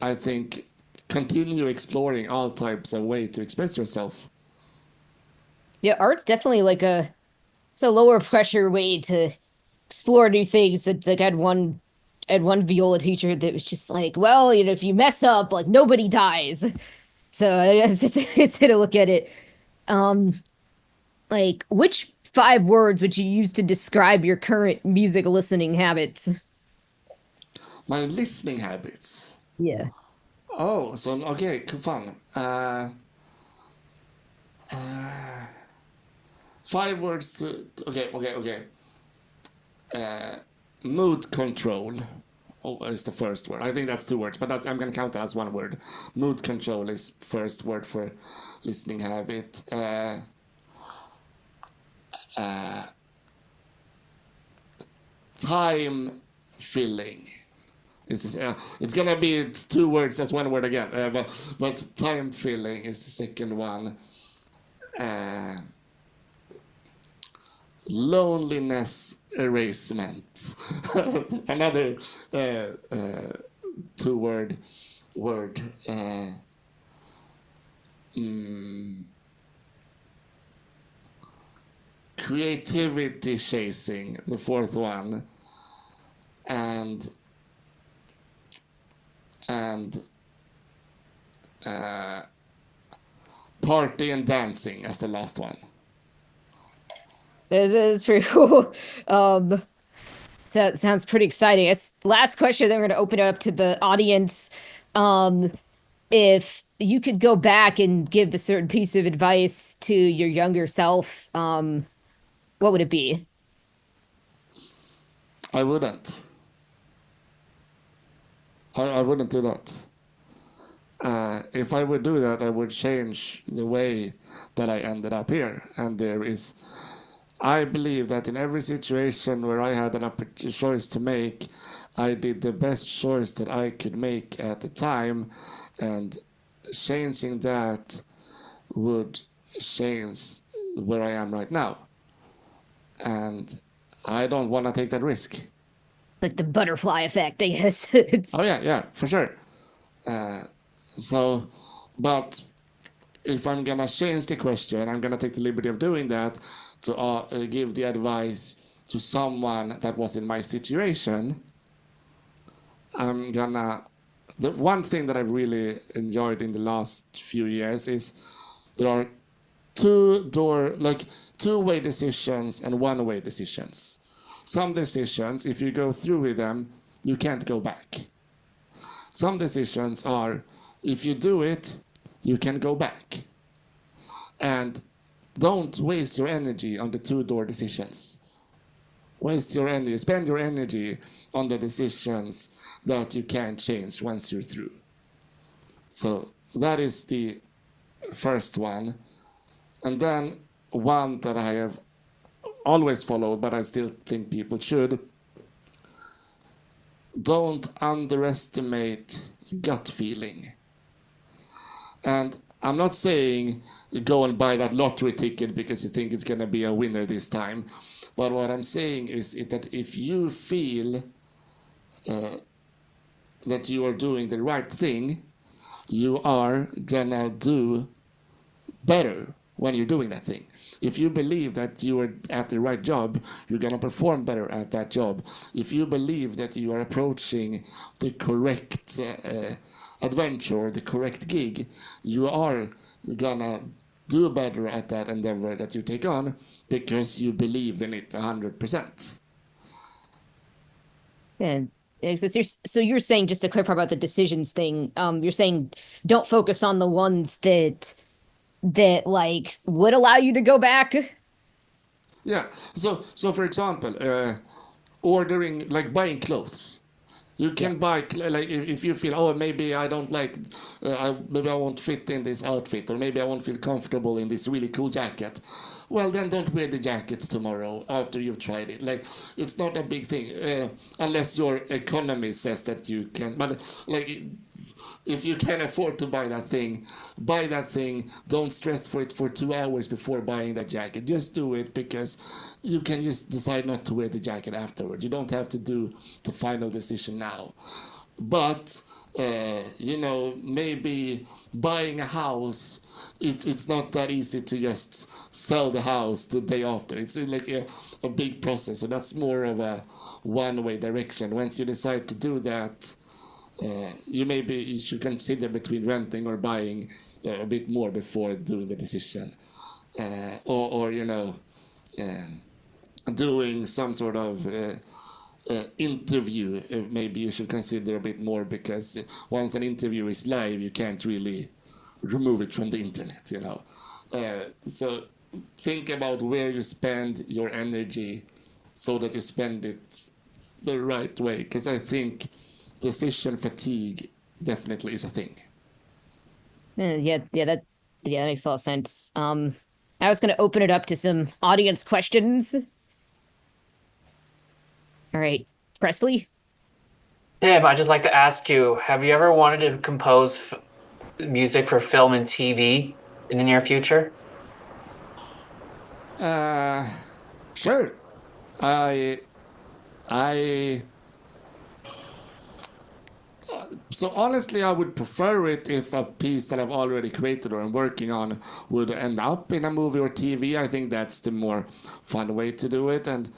I think continue exploring all types of ways to express yourself. Yeah, art's definitely like it's a lower pressure way to explore new things. It's like I had one viola teacher that was just like, well, if you mess up, like nobody dies. So it's to look at it. Um, like, which 5 words would you use to describe your current music listening habits? My listening habits. Yeah. Oh, so okay, fun. 5 words okay. Mood control. Oh, is the first word. I think that's 2 words, but I'm gonna count that as 1 word. Mood control is first word for listening habit. Time filling. It's gonna be 2 words as 1 word again, but time filling is the second one. Loneliness erasement, another 2 word. Creativity chasing, the fourth one, and party and dancing as the last one. This is pretty cool. So it sounds pretty exciting. Last question, then we're going to open it up to the audience. If you could go back and give a certain piece of advice to your younger self, what would it be? I wouldn't. I wouldn't do that. If I would do that, I would change the way that I ended up here. And I believe that in every situation where I had a choice to make, I did the best choice that I could make at the time, and changing that would change where I am right now. And I don't want to take that risk. Like the butterfly effect, I guess. Oh yeah, for sure. But if I'm gonna change the question, I'm gonna take the liberty of doing that to give the advice to someone that was in my situation. The one thing that I've really enjoyed in the last few years is there are two-way decisions and one-way decisions. Some decisions, if you go through with them, you can't go back. Some decisions are, if you do it, you can go back. And don't waste your energy on the two-door decisions. Spend your energy on the decisions that you can change once you're through. So that is the first one. And then one that I have always followed, but I still think people should. Don't underestimate gut feeling. And I'm not saying you go and buy that lottery ticket because you think it's going to be a winner this time. But what I'm saying is that if you feel that you are doing the right thing, you are going to do better when you're doing that thing. If you believe that you are at the right job, you're going to perform better at that job. If you believe that you are approaching the correct adventure, the correct gig, you are going to do better at that endeavor that you take on because you believe in it 100%. And so you're saying, just to clarify about the decisions thing, you're saying don't focus on the ones that like would allow you to go back. Yeah. So for example, ordering, like buying clothes. You can buy, like, if you feel, oh, maybe I don't like, maybe I won't fit in this outfit, or maybe I won't feel comfortable in this really cool jacket. Well, then don't wear the jacket tomorrow after you've tried it. Like, it's not a big thing, unless your economy says that you can. But, like, if you can afford to buy that thing, buy that thing. Don't stress for it for 2 hours before buying that jacket. Just do it because you can just decide not to wear the jacket afterward. You don't have to do the final decision now. But, maybe buying a house, it's not that easy to just sell the house the day after. It's like a big process. So that's more of a one-way direction. Once you decide to do that, you should consider between renting or buying a bit more before doing the decision. Or doing some sort of interview, maybe you should consider a bit more, because once an interview is live, you can't really remove it from the internet, So think about where you spend your energy so that you spend it the right way, because I think decision fatigue definitely is a thing. That makes a lot of sense. I was going to open it up to some audience questions. All right, Presley. Tim, I'd just like to ask you, have you ever wanted to compose music for film and TV in the near future? Sure. So honestly, I would prefer it if a piece that I've already created or I'm working on would end up in a movie or TV. I think that's the more fun way to do it, and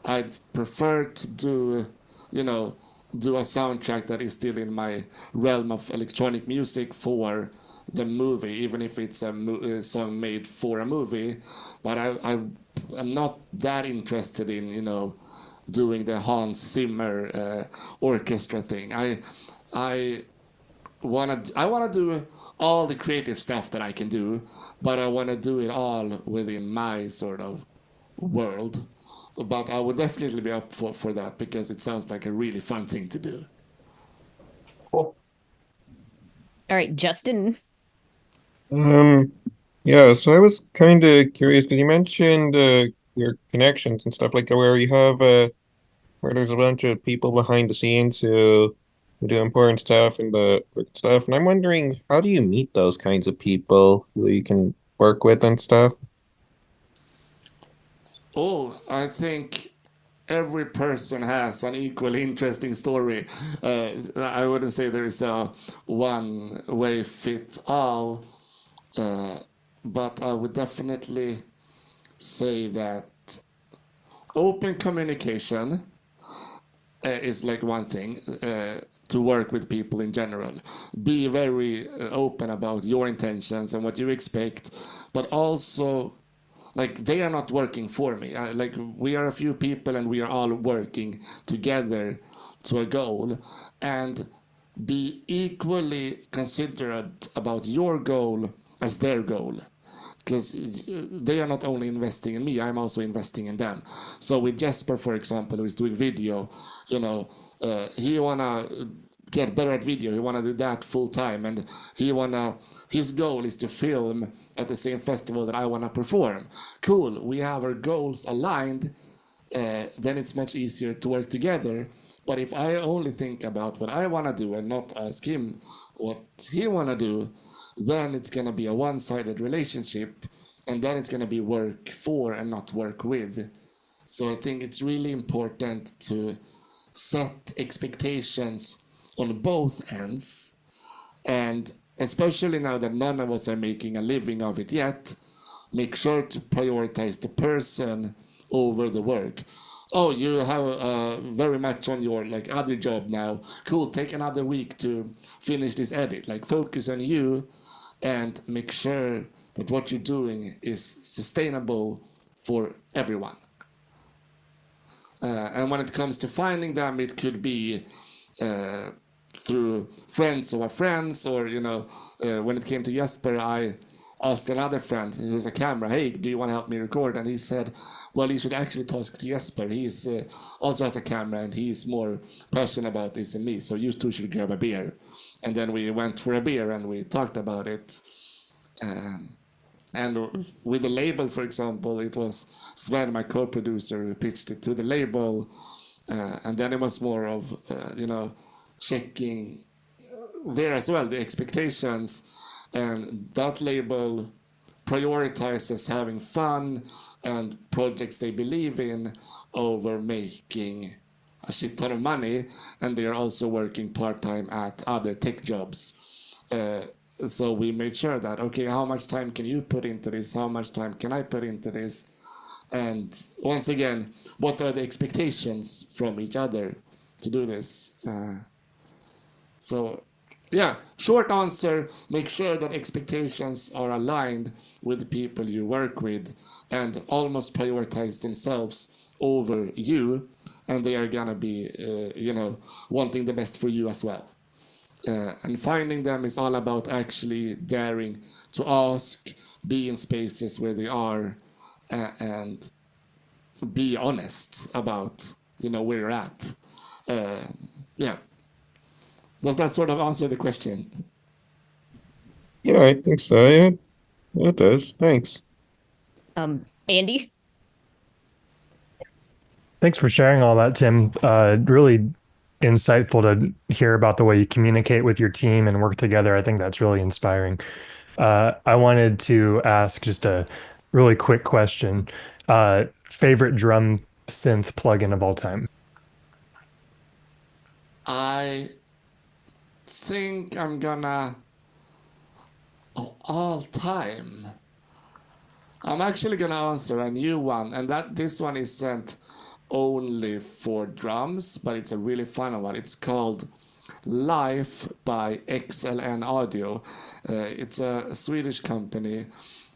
I'd prefer to do a soundtrack that is still in my realm of electronic music for the movie, even if it's a song made for a movie. But I'm not that interested in doing the Hans Zimmer orchestra thing. I wanna do all the creative stuff that I can do, but I wanna do it all within my sort of world. But I would definitely be up for that, because it sounds like a really fun thing to do. Cool. All right, Justin. Yeah, so I was kind of curious because you mentioned your connections and stuff, like where you have where there's a bunch of people behind the scenes who do important stuff and the stuff, and I'm wondering, how do you meet those kinds of people who you can work with and stuff? Oh, I think every person has an equally interesting story. I wouldn't say there is a one way fit all, but I would definitely say that open communication is like one thing to work with people in general. Be very open about your intentions and what you expect, but also, like, they are not working for me. Like, we are a few people and we are all working together to a goal, and be equally considerate about your goal as their goal. because they are not only investing in me, I'm also investing in them. So with Jesper, for example, who is doing video, he wanna get better at video. He wanna do that full time, and his goal is to film at the same festival that I wanna perform. Cool, we have our goals aligned. Then it's much easier to work together. But if I only think about what I wanna do and not ask him what he wanna do, then it's gonna be a one-sided relationship, and then it's gonna be work for and not work with. So I think it's really important to set expectations on both ends, and especially now that none of us are making a living of it yet, make sure to prioritize the person over the work. Oh, you have very much on your other job now. Cool, take another week to finish this edit. Focus on you and make sure that what you're doing is sustainable for everyone. And when it comes to finding them, it could be through friends of our friends, or when it came to Jesper, I asked another friend who's a camera, hey, do you want to help me record? And he said, well, you should actually talk to Jesper. He's also has a camera, and he's more passionate about this than me, so you two should grab a beer. And then we went for a beer and we talked about it. And with the label, for example, it was Sven, my co-producer, who pitched it to the label. And then it was more of, checking there as well, the expectations. And that label prioritizes having fun and projects they believe in over making a shit ton of money. And they are also working part-time at other tech jobs. So we made sure that, okay, how much time can you put into this? How much time can I put into this? And once again, what are the expectations from each other to do this? So, yeah, short answer, make sure that expectations are aligned with the people you work with and almost prioritize themselves over you. And they are going to be, wanting the best for you as well. And finding them is all about actually daring to ask, be in spaces where they are, and be honest about, where you're at. Yeah. Does that sort of answer the question? Yeah, I think so. Yeah, it does. Thanks. Andy? Thanks for sharing all that, Tim. Really insightful to hear about the way you communicate with your team and work together. I think that's really inspiring. I wanted to ask just a really quick question. Favorite drum synth plugin of all time? I think I'm gonna... all time. I'm actually gonna answer a new one, and this one isn't only for drums, but it's a really fun one. It's called Life by XLN Audio. It's a Swedish company,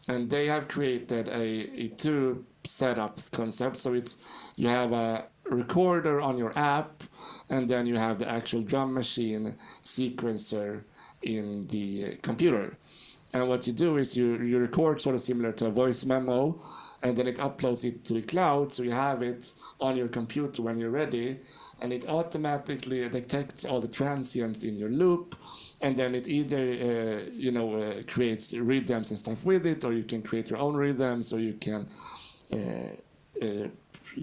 and they have created a two setup concept. So you have a recorder on your app, and then you have the actual drum machine sequencer in the computer. And what you do is you record sort of similar to a voice memo, and then it uploads it to the cloud, so you have it on your computer when you're ready, and it automatically detects all the transients in your loop, and then it either creates rhythms and stuff with it, or you can create your own rhythms, or you can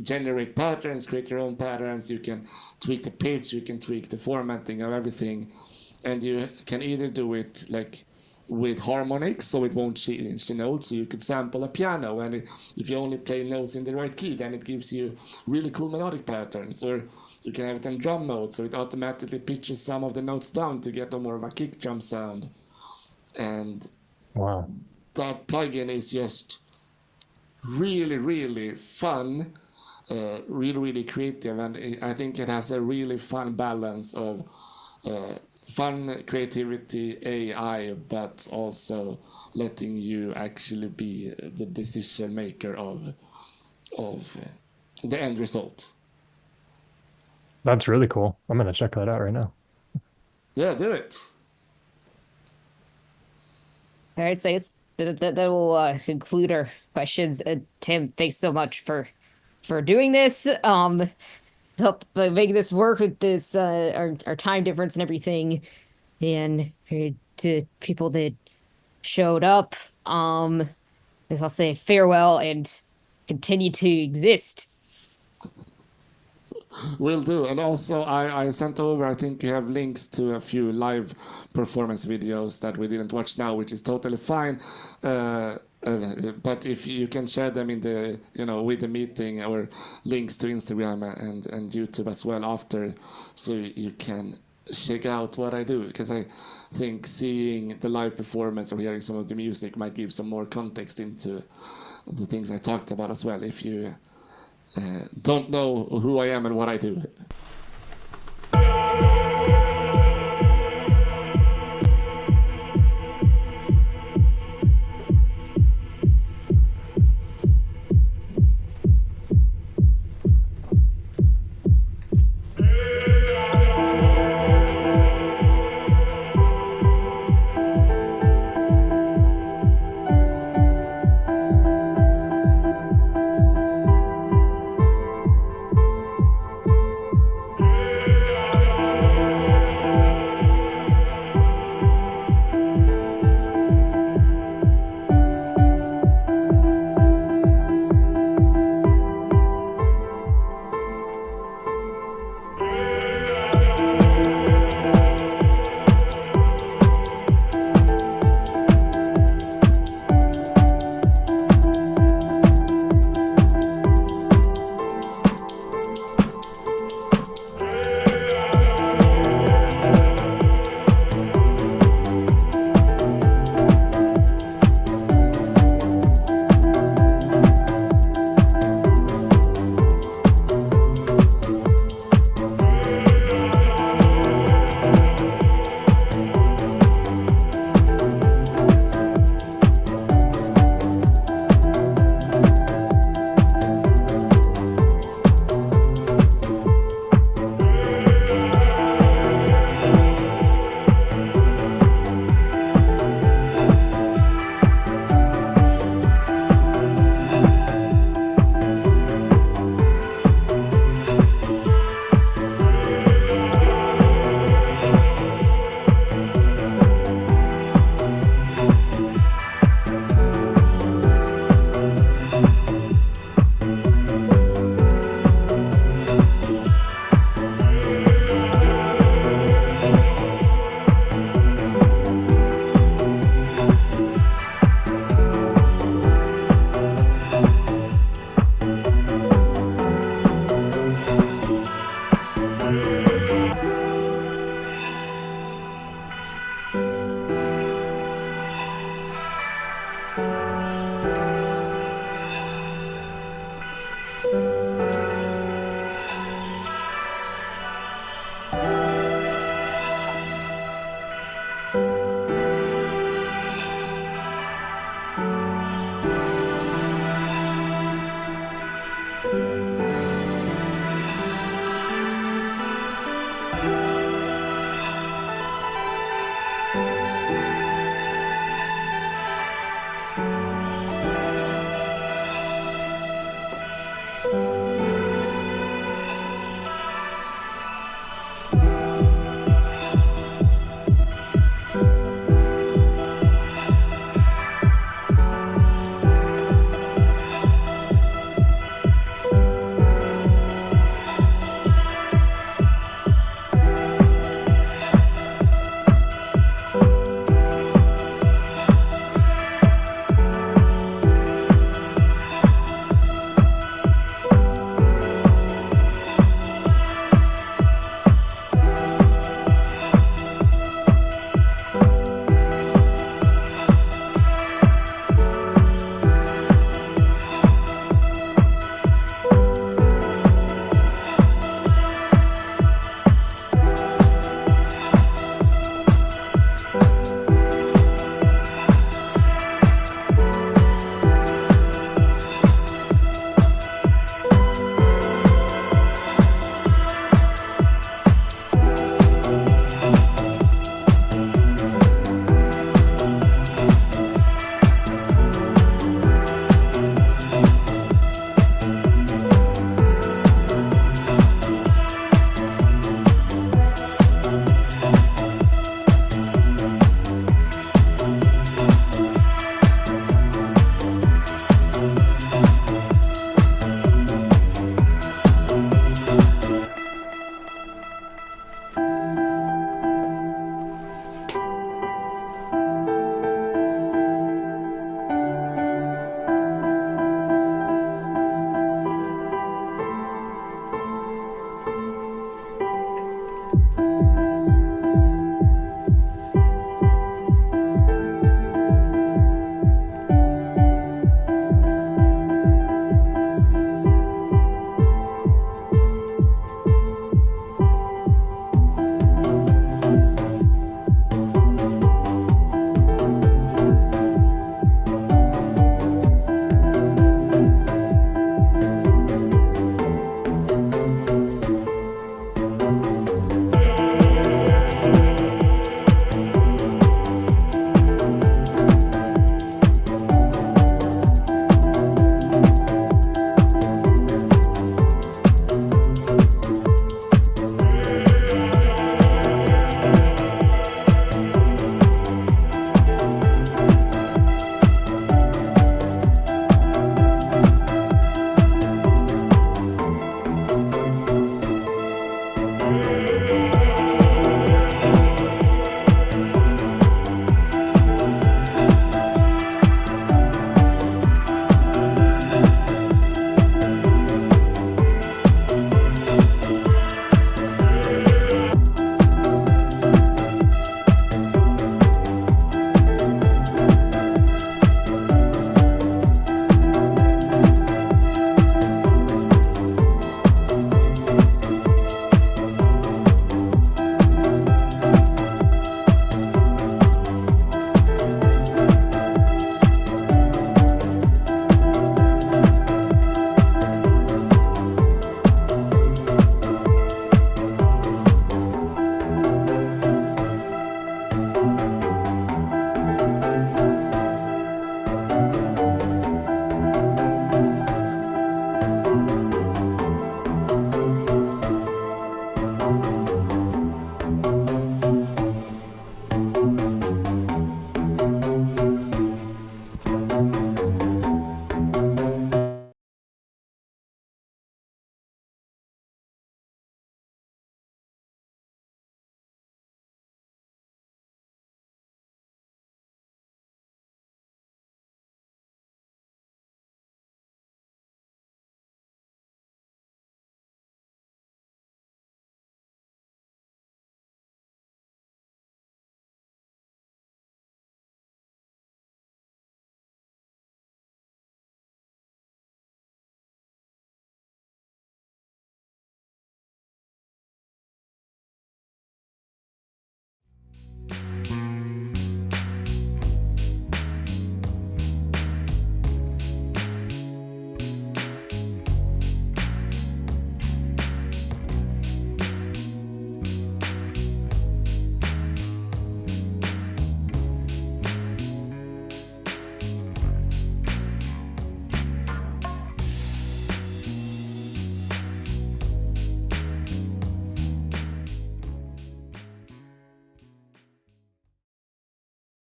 generate patterns, create your own patterns, you can tweak the pitch, you can tweak the formatting of everything, and you can either do it with harmonics, so it won't change the notes. So you could sample a piano, and if you only play notes in the right key, then it gives you really cool melodic patterns. Or you can have it on drum mode, so it automatically pitches some of the notes down to get a more of a kick drum sound. And wow, that plugin is just really, really fun, really, really creative, and I think it has a really fun balance of fun, creativity, AI, but also letting you actually be the decision maker of the end result. that's really cool. I'm gonna check that out right now. Yeah, do it. All right, so I guess that will conclude our questions. Tim, thanks so much for doing this. Help make this work with this our time difference and everything, and to people that showed up. As I'll say farewell and continue to exist. Will do. And also, I sent over, I think you have links to a few live performance videos that we didn't watch now, which is totally fine. But if you can share them in the, with the meeting, or links to Instagram and YouTube as well after, so you can check out what I do, because I think seeing the live performance or hearing some of the music might give some more context into the things I talked about as well, if you don't know who I am and what I do.